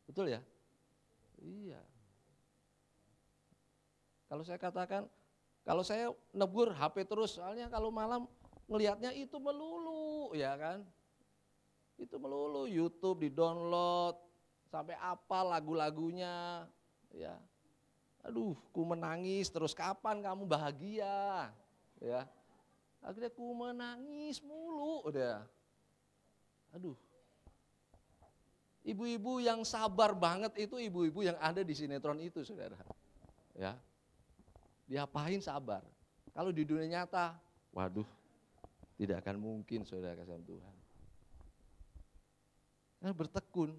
Betul ya? Iya. Kalau saya katakan, kalau saya negur HP terus, soalnya kalau malam ngelihatnya itu melulu, ya kan? Itu melulu, YouTube di-download, sampai apa lagu-lagunya, ya. Aduh, ku menangis terus, kapan kamu bahagia? Ya. Akhirnya ku menangis mulu, udah. Aduh. Ibu-ibu yang sabar banget itu ibu-ibu yang ada di sinetron itu, saudara. Ya. Diapain sabar? Kalau di dunia nyata, waduh, tidak akan mungkin saudara kasih Tuhan. Karena bertekun.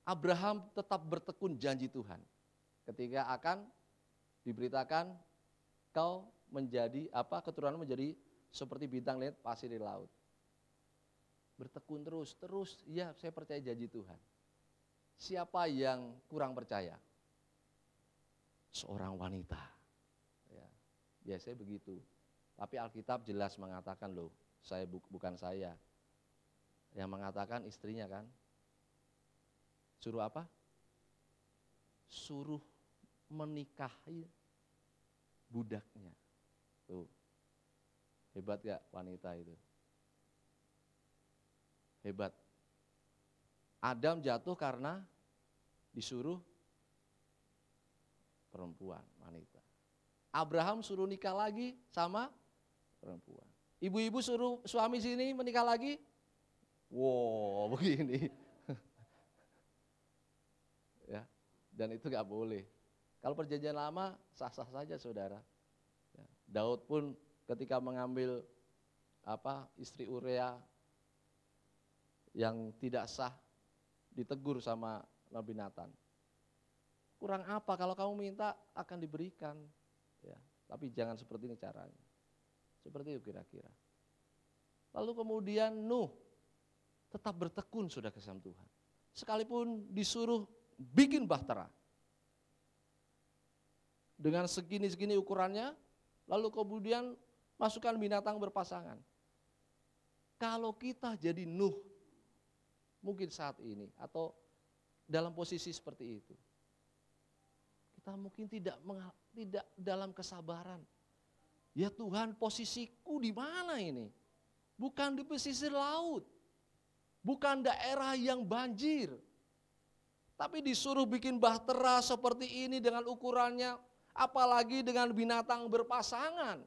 Abraham tetap bertekun janji Tuhan. Ketika akan diberitakan, kau menjadi keturunan menjadi seperti bintang langit pasir di laut. Bertekun terus, ya saya percaya janji Tuhan. Siapa yang kurang percaya? Seorang wanita. Ya, biasanya begitu. Tapi Alkitab jelas mengatakan loh, bukan saya. Yang mengatakan istrinya kan. Suruh apa? Suruh menikahi budaknya. Tuh. Hebat gak wanita itu? Hebat. Adam jatuh karena disuruh perempuan, wanita. Abraham suruh nikah lagi sama perempuan. Ibu-ibu suruh suami sini menikah lagi. Wow, begini. Ya, dan itu gak boleh. Kalau perjanjian lama sah-sah saja saudara. Ya, Daud pun ketika mengambil istri Urea yang tidak sah, ditegur sama Nabi Nathan. Kurang apa kalau kamu minta akan diberikan. Ya, tapi jangan seperti ini caranya. Seperti itu kira-kira. Lalu kemudian Nuh tetap bertekun sudah kesam Tuhan. Sekalipun disuruh bikin bahtera. Dengan segini-segini ukurannya, lalu kemudian masukkan binatang berpasangan. Kalau kita jadi Nuh, mungkin saat ini atau dalam posisi seperti itu, kita mungkin tidak dalam kesabaran. Ya Tuhan, posisiku di mana ini? Bukan di pesisir laut, bukan daerah yang banjir, tapi disuruh bikin bahtera seperti ini dengan ukurannya, apalagi dengan binatang berpasangan.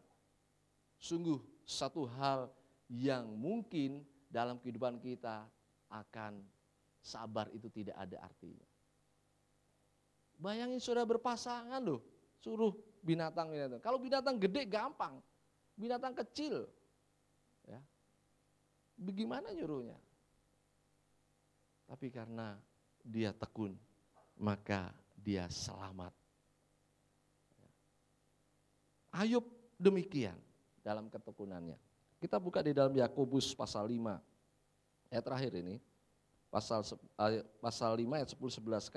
Sungguh satu hal yang mungkin dalam kehidupan kita akan sabar itu tidak ada artinya. Bayangin saudara berpasangan loh, suruh binatang. Kalau binatang gede gampang, binatang kecil, ya, bagaimana nyuruhnya? Tapi karena dia tekun, maka dia selamat. Ayub demikian dalam ketekunannya. Kita buka di dalam Yakobus pasal 5, ayat terakhir ini, pasal 5 ayat 10-11,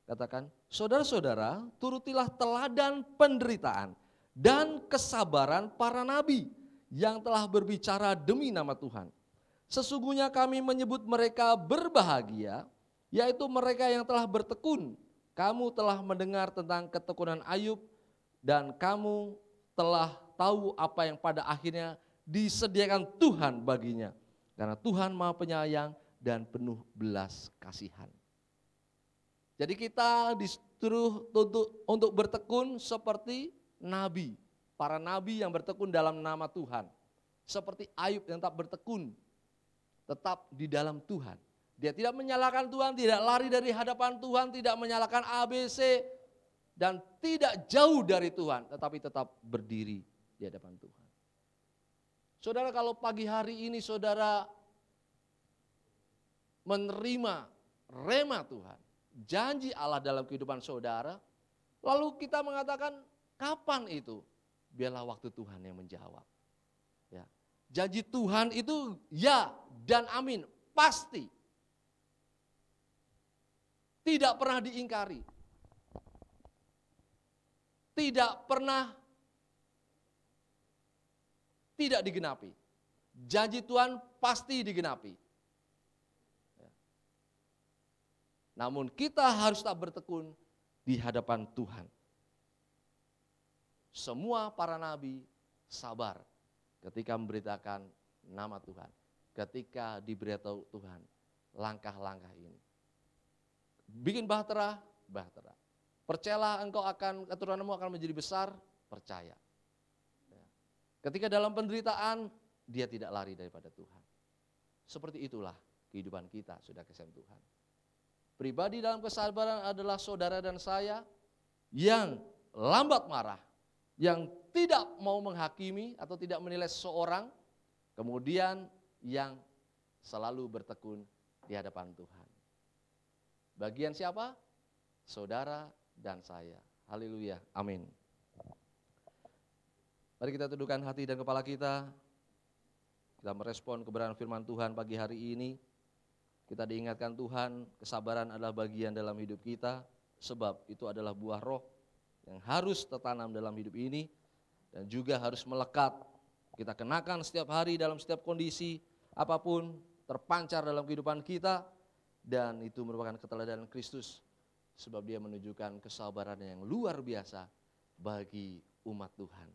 katakan, saudara-saudara, turutilah teladan penderitaan dan kesabaran para nabi yang telah berbicara demi nama Tuhan. Sesungguhnya kami menyebut mereka berbahagia, yaitu mereka yang telah bertekun. Kamu telah mendengar tentang ketekunan Ayub dan kamu telah tahu apa yang pada akhirnya disediakan Tuhan baginya. Karena Tuhan Maha Penyayang dan penuh belas kasihan. Jadi kita disuruh untuk bertekun seperti nabi. Para nabi yang bertekun dalam nama Tuhan. Seperti Ayub yang tetap bertekun. Tetap di dalam Tuhan. Dia tidak menyalahkan Tuhan, tidak lari dari hadapan Tuhan, tidak menyalahkan ABC, dan tidak jauh dari Tuhan, tetapi tetap berdiri di hadapan Tuhan. Saudara, kalau pagi hari ini saudara menerima rema Tuhan, janji Allah dalam kehidupan saudara, lalu kita mengatakan, kapan itu? Biarlah waktu Tuhan yang menjawab. Ya. Janji Tuhan itu ya dan amin, pasti. Tidak pernah diingkari. Tidak pernah tidak digenapi. Janji Tuhan pasti digenapi. Namun kita harus tak bertekun di hadapan Tuhan. Semua para nabi sabar ketika memberitakan nama Tuhan. Ketika diberitahu Tuhan langkah-langkah ini. Bikin bahtera, bahtera. Percayalah engkau akan, keturunanmu akan menjadi besar, percaya. Ketika dalam penderitaan, dia tidak lari daripada Tuhan. Seperti itulah kehidupan kita sudah kesan Tuhan. Pribadi dalam kesabaran adalah saudara dan saya yang lambat marah, yang tidak mau menghakimi atau tidak menilai seseorang, kemudian yang selalu bertekun di hadapan Tuhan. Bagian siapa? Saudara dan saya. Haleluya, amin. Mari kita tundukkan hati dan kepala kita. Kita merespon kebenaran firman Tuhan pagi hari ini. Kita diingatkan Tuhan, kesabaran adalah bagian dalam hidup kita. Sebab itu adalah buah roh yang harus tertanam dalam hidup ini. Dan juga harus melekat. Kita kenakan setiap hari dalam setiap kondisi apapun terpancar dalam kehidupan kita. Dan itu merupakan keteladanan Kristus. Sebab dia menunjukkan kesabaran yang luar biasa bagi umat Tuhan.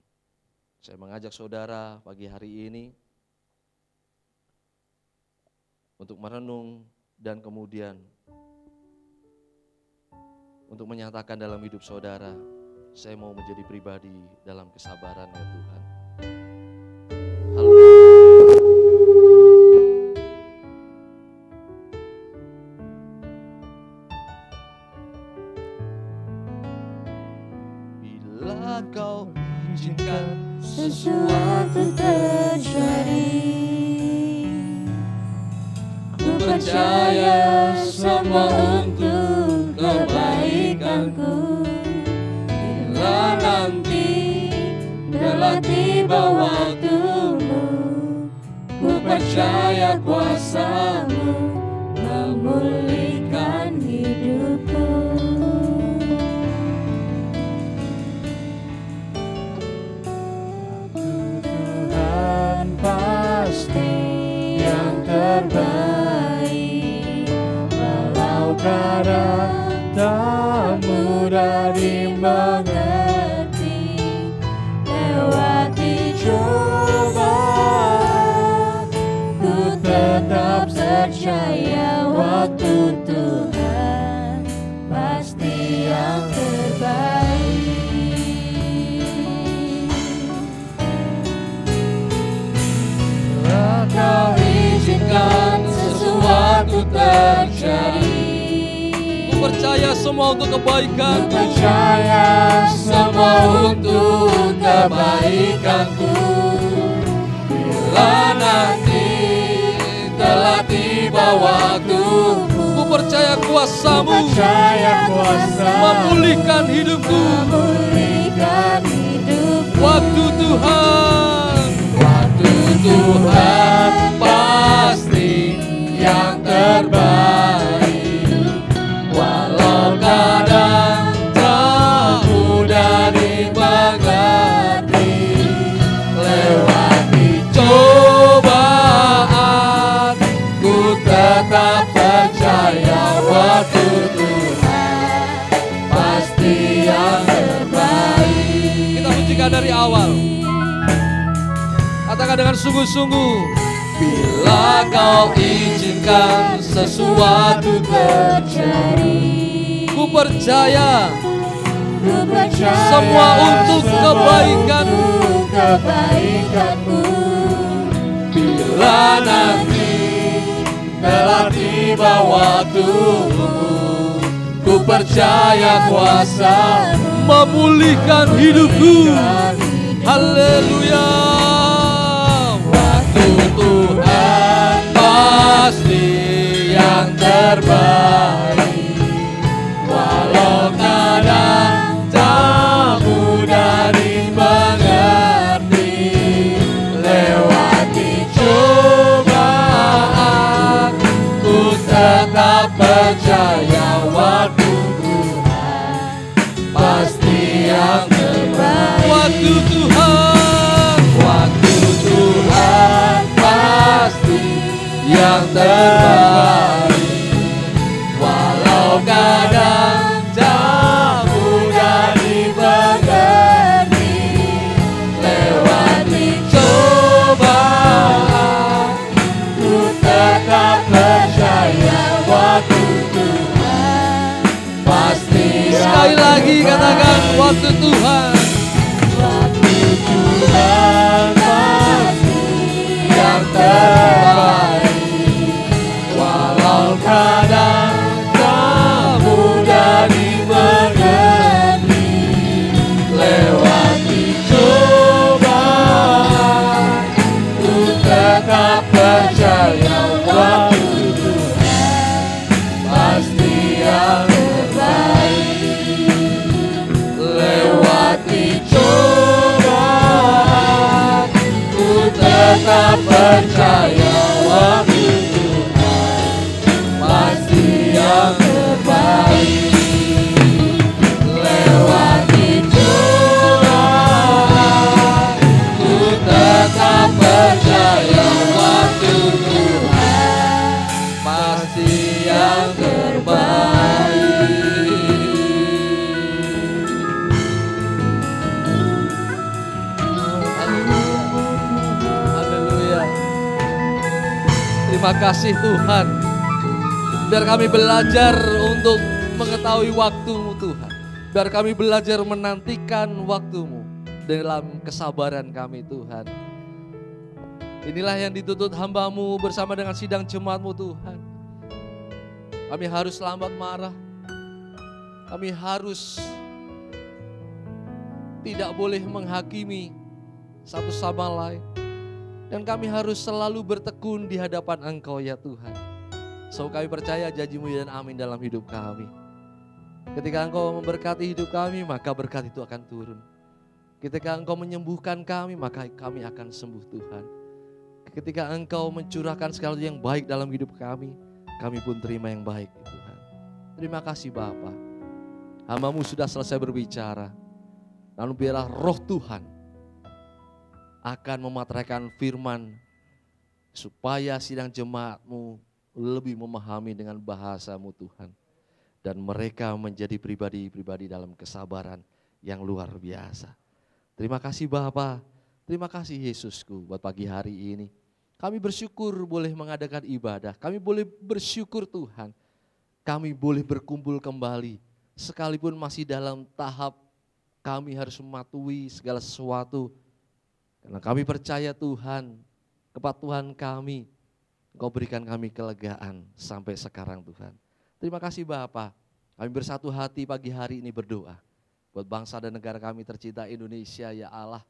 Saya mengajak saudara pagi hari ini untuk merenung dan kemudian untuk menyatakan dalam hidup saudara, saya mau menjadi pribadi dalam kesabaran ya Tuhan. Bila kau izinkan sesuatu terjadi, ku percaya semua untuk kebaikanku. Bila nanti telah tiba waktumu, ku percaya kuasa-Mu memulihkan hidupku. Pasti yang terbaik, walau kadang tak mudah dimengerti. Lewati cobaan, ku tetap percaya waktu Tuhan pasti yang terbaik. Kau izinkan sesuatu terjadi, ku percaya semua untuk kebaikan. ku percaya semua untuk kebaikanku. Bila nanti telah tiba waktumu, Ku percaya kuasa-Mu percaya kuasa-Mu memulihkan hidupku. memulihkan hidupku. Waktu Tuhan, Waktu Tuhan pasti yang terbaik, walau kadang tak mudah dimengerti. Lewati cobaan, katakan dengan sungguh-sungguh. Bila kau izinkan sesuatu terjadi, ku percaya semua untuk kebaikanmu. Bila nanti telah tiba waktumu, ku percaya kuasa memulihkan hidupku. Haleluya. Waktu Tuhan pasti yang terbaik, walau kadang tak mudah dimengerti. Lewati cobaan, ku tetap percaya waktu Tuhan pasti yang terbaik. Waktu Tuhan pasti yang terbaik, walau kadang tak mudah dimengerti. Lewati cobaan, ku tetap percaya waktu Tuhan pasti. Sekali lagi katakan waktu Tuhan. Waktu Tuhan pasti yang terbaik, walau kadang tak mudah dimengerti. Lewati cobaan, ku tetap percaya waktu Tuhan pasti yang terbaik. Lewati cobaan, ku tetap percaya waktu Tuhan pasti yang terbaik. Lewati cobaan, ku tetap percaya waktu Tuhan pasti yang terbaik. Haleluya. Terima kasih Tuhan. Biar kami belajar untuk mengetahui waktu-Mu Tuhan. Biar kami belajar menantikan waktu-Mu dalam kesabaran kami Tuhan. Inilah yang dituntut hamba-Mu bersama dengan sidang jemaat-Mu Tuhan. Kami harus lambat marah. Kami harus tidak boleh menghakimi satu sama lain. Dan kami harus selalu bertekun di hadapan Engkau ya Tuhan. So kami percaya janji-Mu dan amin dalam hidup kami. Ketika Engkau memberkati hidup kami, maka berkat itu akan turun. Ketika Engkau menyembuhkan kami, maka kami akan sembuh Tuhan. Ketika Engkau mencurahkan segala yang baik dalam hidup kami pun terima yang baik Tuhan. Terima kasih Bapa. Hamba-Mu sudah selesai berbicara. Lalu biarlah roh Tuhan akan memateraikan firman supaya sidang jemaat-Mu lebih memahami dengan bahasa-Mu Tuhan. Dan mereka menjadi pribadi-pribadi dalam kesabaran yang luar biasa. Terima kasih Bapa, terima kasih Yesusku buat pagi hari ini. Kami bersyukur boleh mengadakan ibadah, kami boleh bersyukur Tuhan. Kami boleh berkumpul kembali sekalipun masih dalam tahap kami harus mematuhi segala sesuatu. Karena kami percaya Tuhan, kepatuhan kami, Engkau berikan kami kelegaan sampai sekarang Tuhan. Terima kasih Bapa. Kami bersatu hati pagi hari ini berdoa buat bangsa dan negara kami tercinta Indonesia ya Allah.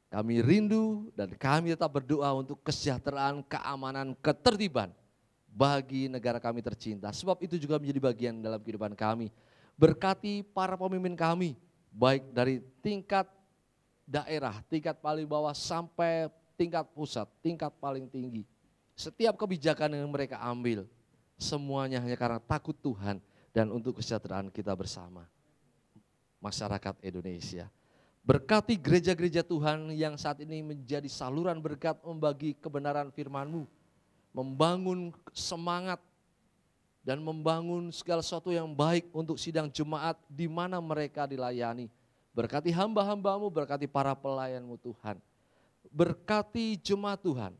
Kami rindu dan kami tetap berdoa untuk kesejahteraan, keamanan, ketertiban bagi negara kami tercinta. Sebab itu juga menjadi bagian dalam kehidupan kami. Berkati para pemimpin kami, baik dari tingkat daerah, tingkat paling bawah sampai tingkat pusat, tingkat paling tinggi. Setiap kebijakan yang mereka ambil, semuanya hanya karena takut Tuhan dan untuk kesejahteraan kita bersama. Masyarakat Indonesia. Berkati gereja-gereja Tuhan yang saat ini menjadi saluran berkat membagi kebenaran firman-Mu. Membangun semangat dan membangun segala sesuatu yang baik untuk sidang jemaat di mana mereka dilayani. Berkati hamba-hamba-Mu, berkati para pelayan-Mu Tuhan. berkati jemaat Tuhan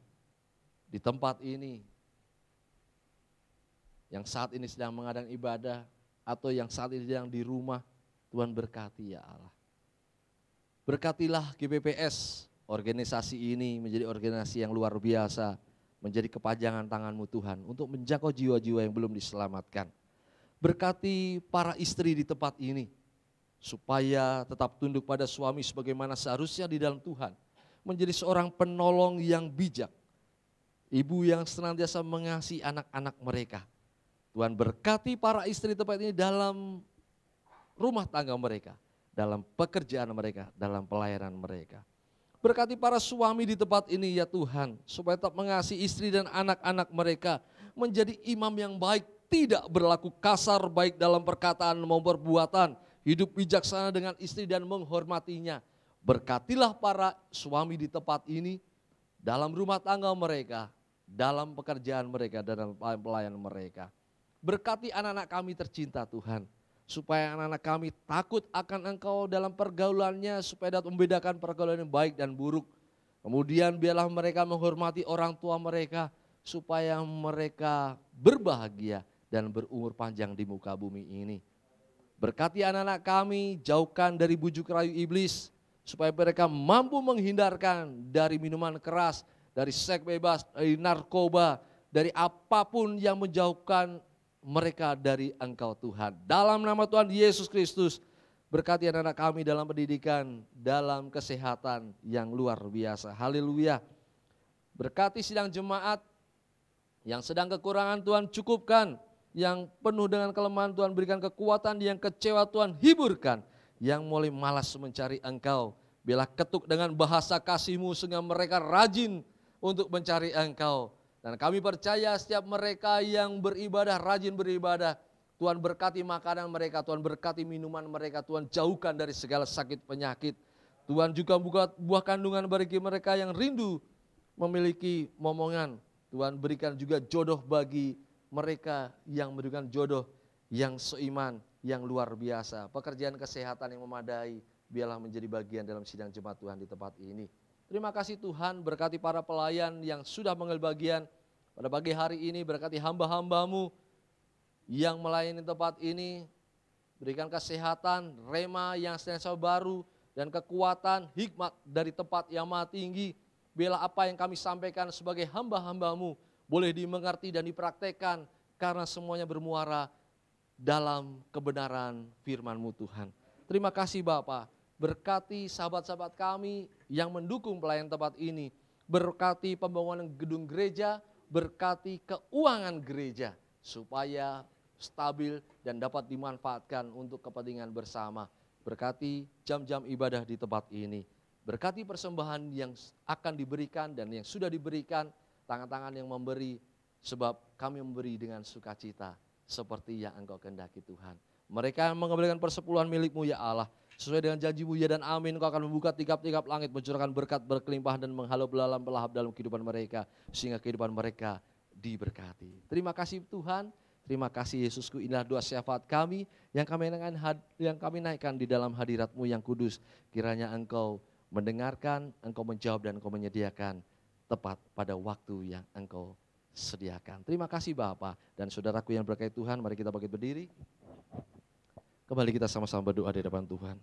di tempat ini, yang saat ini sedang mengadakan ibadah, atau yang saat ini sedang di rumah. Tuhan berkati ya Allah. Berkatilah GBPS, organisasi ini menjadi organisasi yang luar biasa, menjadi kepanjangan tangan-Mu Tuhan untuk menjangkau jiwa-jiwa yang belum diselamatkan. Berkati para istri di tempat ini, supaya tetap tunduk pada suami sebagaimana seharusnya di dalam Tuhan, menjadi seorang penolong yang bijak, ibu yang senantiasa mengasihi anak-anak mereka. Tuhan berkati para istri tempat ini dalam rumah tangga mereka, dalam pekerjaan mereka, dalam pelayanan mereka. Berkati para suami di tempat ini ya Tuhan, supaya tetap mengasihi istri dan anak-anak mereka, menjadi imam yang baik, tidak berlaku kasar baik dalam perkataan maupun perbuatan, hidup bijaksana dengan istri dan menghormatinya. Berkatilah para suami di tempat ini, dalam rumah tangga mereka, dalam pekerjaan mereka, dan dalam pelayanan mereka. Berkati anak-anak kami tercinta Tuhan, supaya anak-anak kami takut akan Engkau dalam pergaulannya, supaya dapat membedakan pergaulan yang baik dan buruk. Kemudian biarlah mereka menghormati orang tua mereka, supaya mereka berbahagia dan berumur panjang di muka bumi ini. Berkati anak-anak kami, jauhkan dari bujuk rayu iblis, supaya mereka mampu menghindarkan dari minuman keras, dari seks bebas, dari narkoba, dari apapun yang menjauhkan mereka dari Engkau Tuhan. Dalam nama Tuhan Yesus Kristus, berkati anak-anak kami dalam pendidikan, dalam kesehatan yang luar biasa. Haleluya. Berkati sidang jemaat yang sedang kekurangan, Tuhan cukupkan. Yang penuh dengan kelemahan, Tuhan berikan kekuatan. Yang kecewa, Tuhan hiburkan. Yang mulai malas mencari Engkau, biarlah ketuk dengan bahasa kasih-Mu sehingga mereka rajin untuk mencari Engkau. Dan kami percaya setiap mereka yang beribadah, rajin beribadah, Tuhan berkati makanan mereka, Tuhan berkati minuman mereka, Tuhan jauhkan dari segala sakit penyakit. Tuhan juga buka buah kandungan bagi mereka yang rindu memiliki momongan. Tuhan berikan juga jodoh bagi mereka yang memberikan jodoh yang seiman, yang luar biasa. Pekerjaan kesehatan yang memadai, biarlah menjadi bagian dalam sidang jemaat Tuhan di tempat ini. Terima kasih Tuhan, berkati para pelayan yang sudah mengambil bagian pada pagi hari ini, berkati hamba-hamba-Mu yang melayani tempat ini, berikan kesehatan, rema yang senantiasa baru, dan kekuatan, hikmat dari tempat yang maha tinggi. Biarlah apa yang kami sampaikan sebagai hamba-hamba-Mu boleh dimengerti dan dipraktekkan, karena semuanya bermuara dalam kebenaran firman-Mu Tuhan. Terima kasih Bapa. Berkati sahabat-sahabat kami yang mendukung pelayanan tempat ini. Berkati pembangunan gedung gereja, berkati keuangan gereja supaya stabil dan dapat dimanfaatkan untuk kepentingan bersama. Berkati jam-jam ibadah di tempat ini. Berkati persembahan yang akan diberikan dan yang sudah diberikan, tangan-tangan yang memberi, sebab kami memberi dengan sukacita seperti yang Engkau kehendaki Tuhan. Mereka yang mengembalikan persepuluhan milik-Mu ya Allah, sesuai dengan janji-Mu ya dan amin. Engkau akan membuka tingkap-tingkap langit, mencurahkan berkat berkelimpahan dan menghalau belalang belahap dalam kehidupan mereka, sehingga kehidupan mereka diberkati. Terima kasih Tuhan, terima kasih Yesusku. Inilah doa syafaat kami yang kami naikkan di dalam hadirat-Mu yang kudus. Kiranya Engkau mendengarkan, Engkau menjawab, dan Engkau menyediakan tepat pada waktu yang Engkau sediakan. Terima kasih Bapa dan saudaraku yang berkait Tuhan, mari kita bangkit berdiri. Kembali kita sama-sama berdoa di depan Tuhan.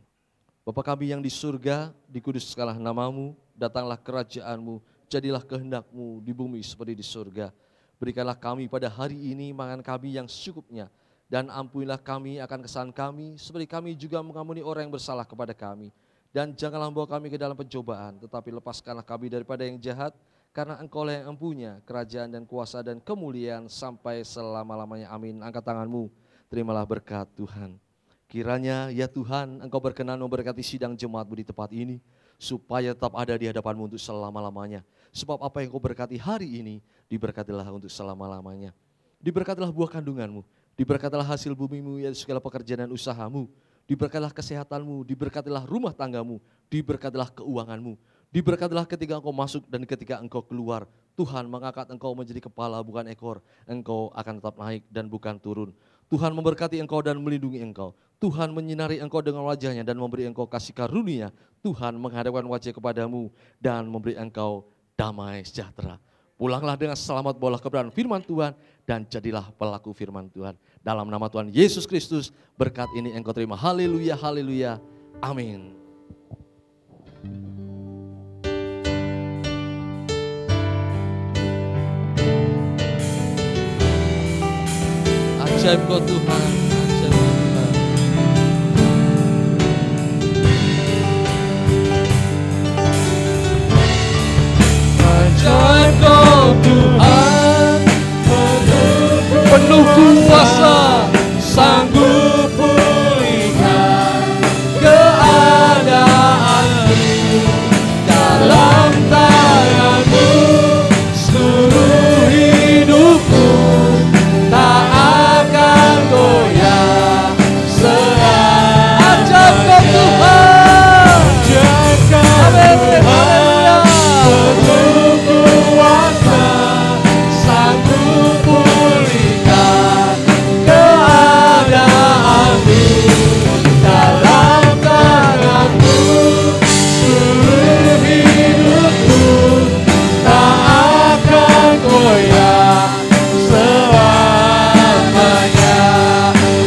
Bapa kami yang di surga, dikuduskanlah nama-Mu, datanglah kerajaan-Mu, jadilah kehendak-Mu di bumi seperti di surga. Berikanlah kami pada hari ini makan kami yang secukupnya, dan ampunilah kami akan kesalahan kami, seperti kami juga mengampuni orang yang bersalah kepada kami. Dan janganlah membawa kami ke dalam pencobaan, tetapi lepaskanlah kami daripada yang jahat, karena Engkau lah yang empunya kerajaan dan kuasa dan kemuliaan sampai selama-lamanya. Amin. Angkat tanganmu, terimalah berkat Tuhan. Kiranya ya Tuhan, Engkau berkenan memberkati sidang jemaat-Mu di tempat ini, supaya tetap ada di hadapan-Mu untuk selama-lamanya. Sebab apa yang Kau berkati hari ini, diberkatilah untuk selama-lamanya. Diberkatilah buah kandungan-Mu, diberkatilah hasil bumi-Mu, yaitu segala pekerjaan dan usaha-Mu. Diberkatilah kesehatan-Mu, diberkatilah rumah tangga-Mu, diberkatilah keuangan-Mu. Diberkatilah ketika Engkau masuk dan ketika Engkau keluar. Tuhan mengangkat Engkau menjadi kepala bukan ekor. Engkau akan tetap naik dan bukan turun. Tuhan memberkati Engkau dan melindungi Engkau. Tuhan menyinari engkau dengan wajahnya dan memberi engkau kasih karunia. Tuhan menghadapkan wajah kepadamu dan memberi engkau damai sejahtera. Pulanglah dengan selamat, bawalah kebenaran firman Tuhan dan jadilah pelaku firman Tuhan. Dalam nama Tuhan Yesus Kristus, berkat ini engkau terima. Haleluya, haleluya, amin. Ajaib kau Tuhan, ajaib kau Tuhan. Ajaib kau Tuhan, penuh kuasa, sanggup pulihkan keadaanku. Dalam tangan-Mu seluruh hidupku, tak akan goyah selamanya. Ajaib kau Tuhan, ajaib kau Tuhan, penuh kuasa, sanggup pulihkan keadaanku. Dalam tangan-Mu seluruh hidupku, tak akan goyah selamanya.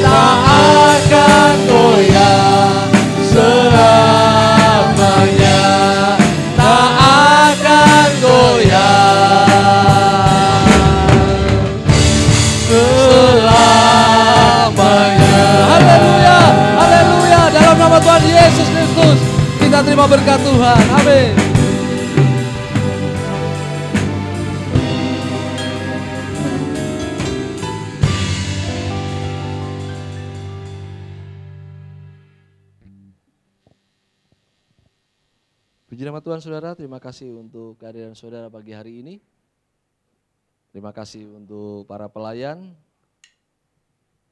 Tak akan goyah selamanya. Tak akan goyah selamanya. Haleluya, haleluya. Dalam nama Tuhan Yesus Kristus, kita terima berkat Tuhan. Amin. Puji nama Tuhan saudara, terima kasih untuk kehadiran saudara pagi hari ini. Terima kasih untuk para pelayan.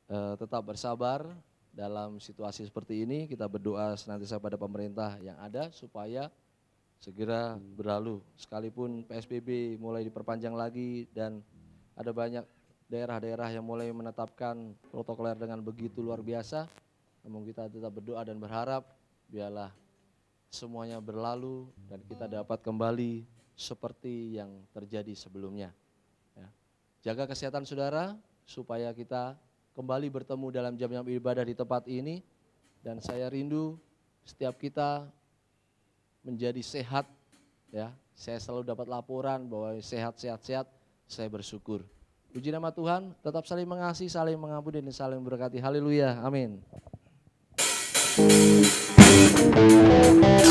Tetap bersabar dalam situasi seperti ini. Kita berdoa senantiasa pada pemerintah yang ada supaya segera berlalu. Sekalipun PSBB mulai diperpanjang lagi dan ada banyak daerah-daerah yang mulai menetapkan protokoler dengan begitu luar biasa. Namun kita tetap berdoa dan berharap biarlah semuanya berlalu dan kita dapat kembali seperti yang terjadi sebelumnya. Ya. Jaga kesehatan saudara supaya kita kembali bertemu dalam jam-jam ibadah di tempat ini. Dan saya rindu setiap kita menjadi sehat. Ya, saya selalu dapat laporan bahwa sehat, saya bersyukur. Puji nama Tuhan, tetap saling mengasihi, saling mengampuni, dan saling memberkati. Haleluya, amin.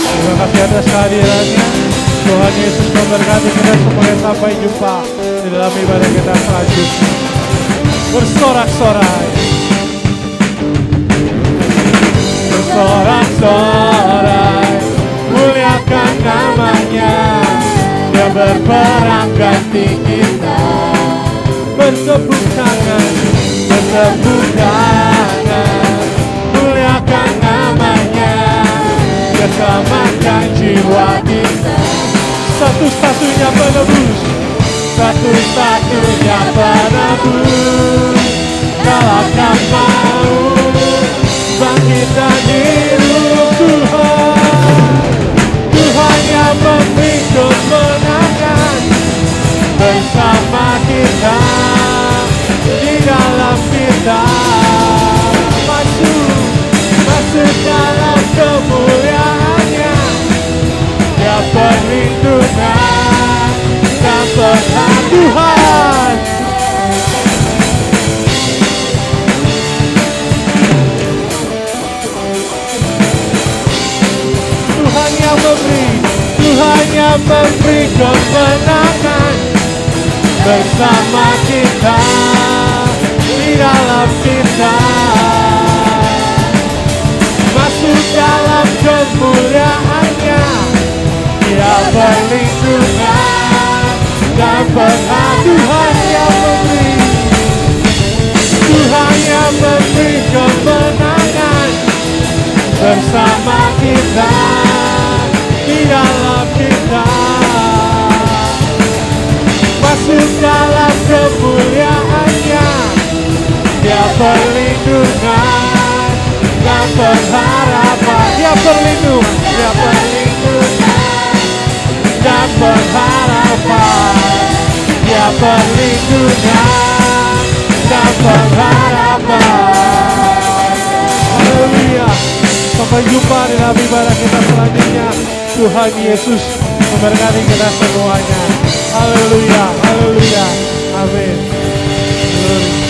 Terima kasih atas kehadirannya. Tuhan Yesus memberkati kita semua. Sampai jumpa di dalam ibadah kita selanjutnya. Bersorak-sorai, bersorak-sorai, muliakan namanya. Dia berperang ganti kita. Bertepuk tangan, muliakan namanya. Dia selamatkan jiwa kita. Satu-satunya penebus, satu-satunya penebus. Kalahkan maut, bangkitkan hidup Tuhan. Tuhan yang memberi kemenangan bersama kita, di dalam kita. Masuk dalam kemuliaannya. Dia perlindungan dan berkat Tuhan. Tuhan yang memberi kemenangan bersama kita, di dalam kita. Masuk dalam kemuliaannya. Dia perlindungan dan berkat. Tuhan yang memberi, Tuhan yang memberi kemenangan bersama kita, di dalam kita. Masuk dalam kemuliaannya. Dia perlindungan pengharapan, Dia perlindungan, Dia perlindungan dan pengharapan, Dia perlindungan dan pengharapan. Haleluya. Sampai jumpa di dalam ibadah kita selanjutnya. Tuhan Yesus memberkati kita semuanya. Haleluya, haleluya, amin. Glory.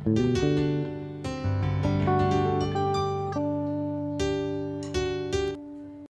Thank you.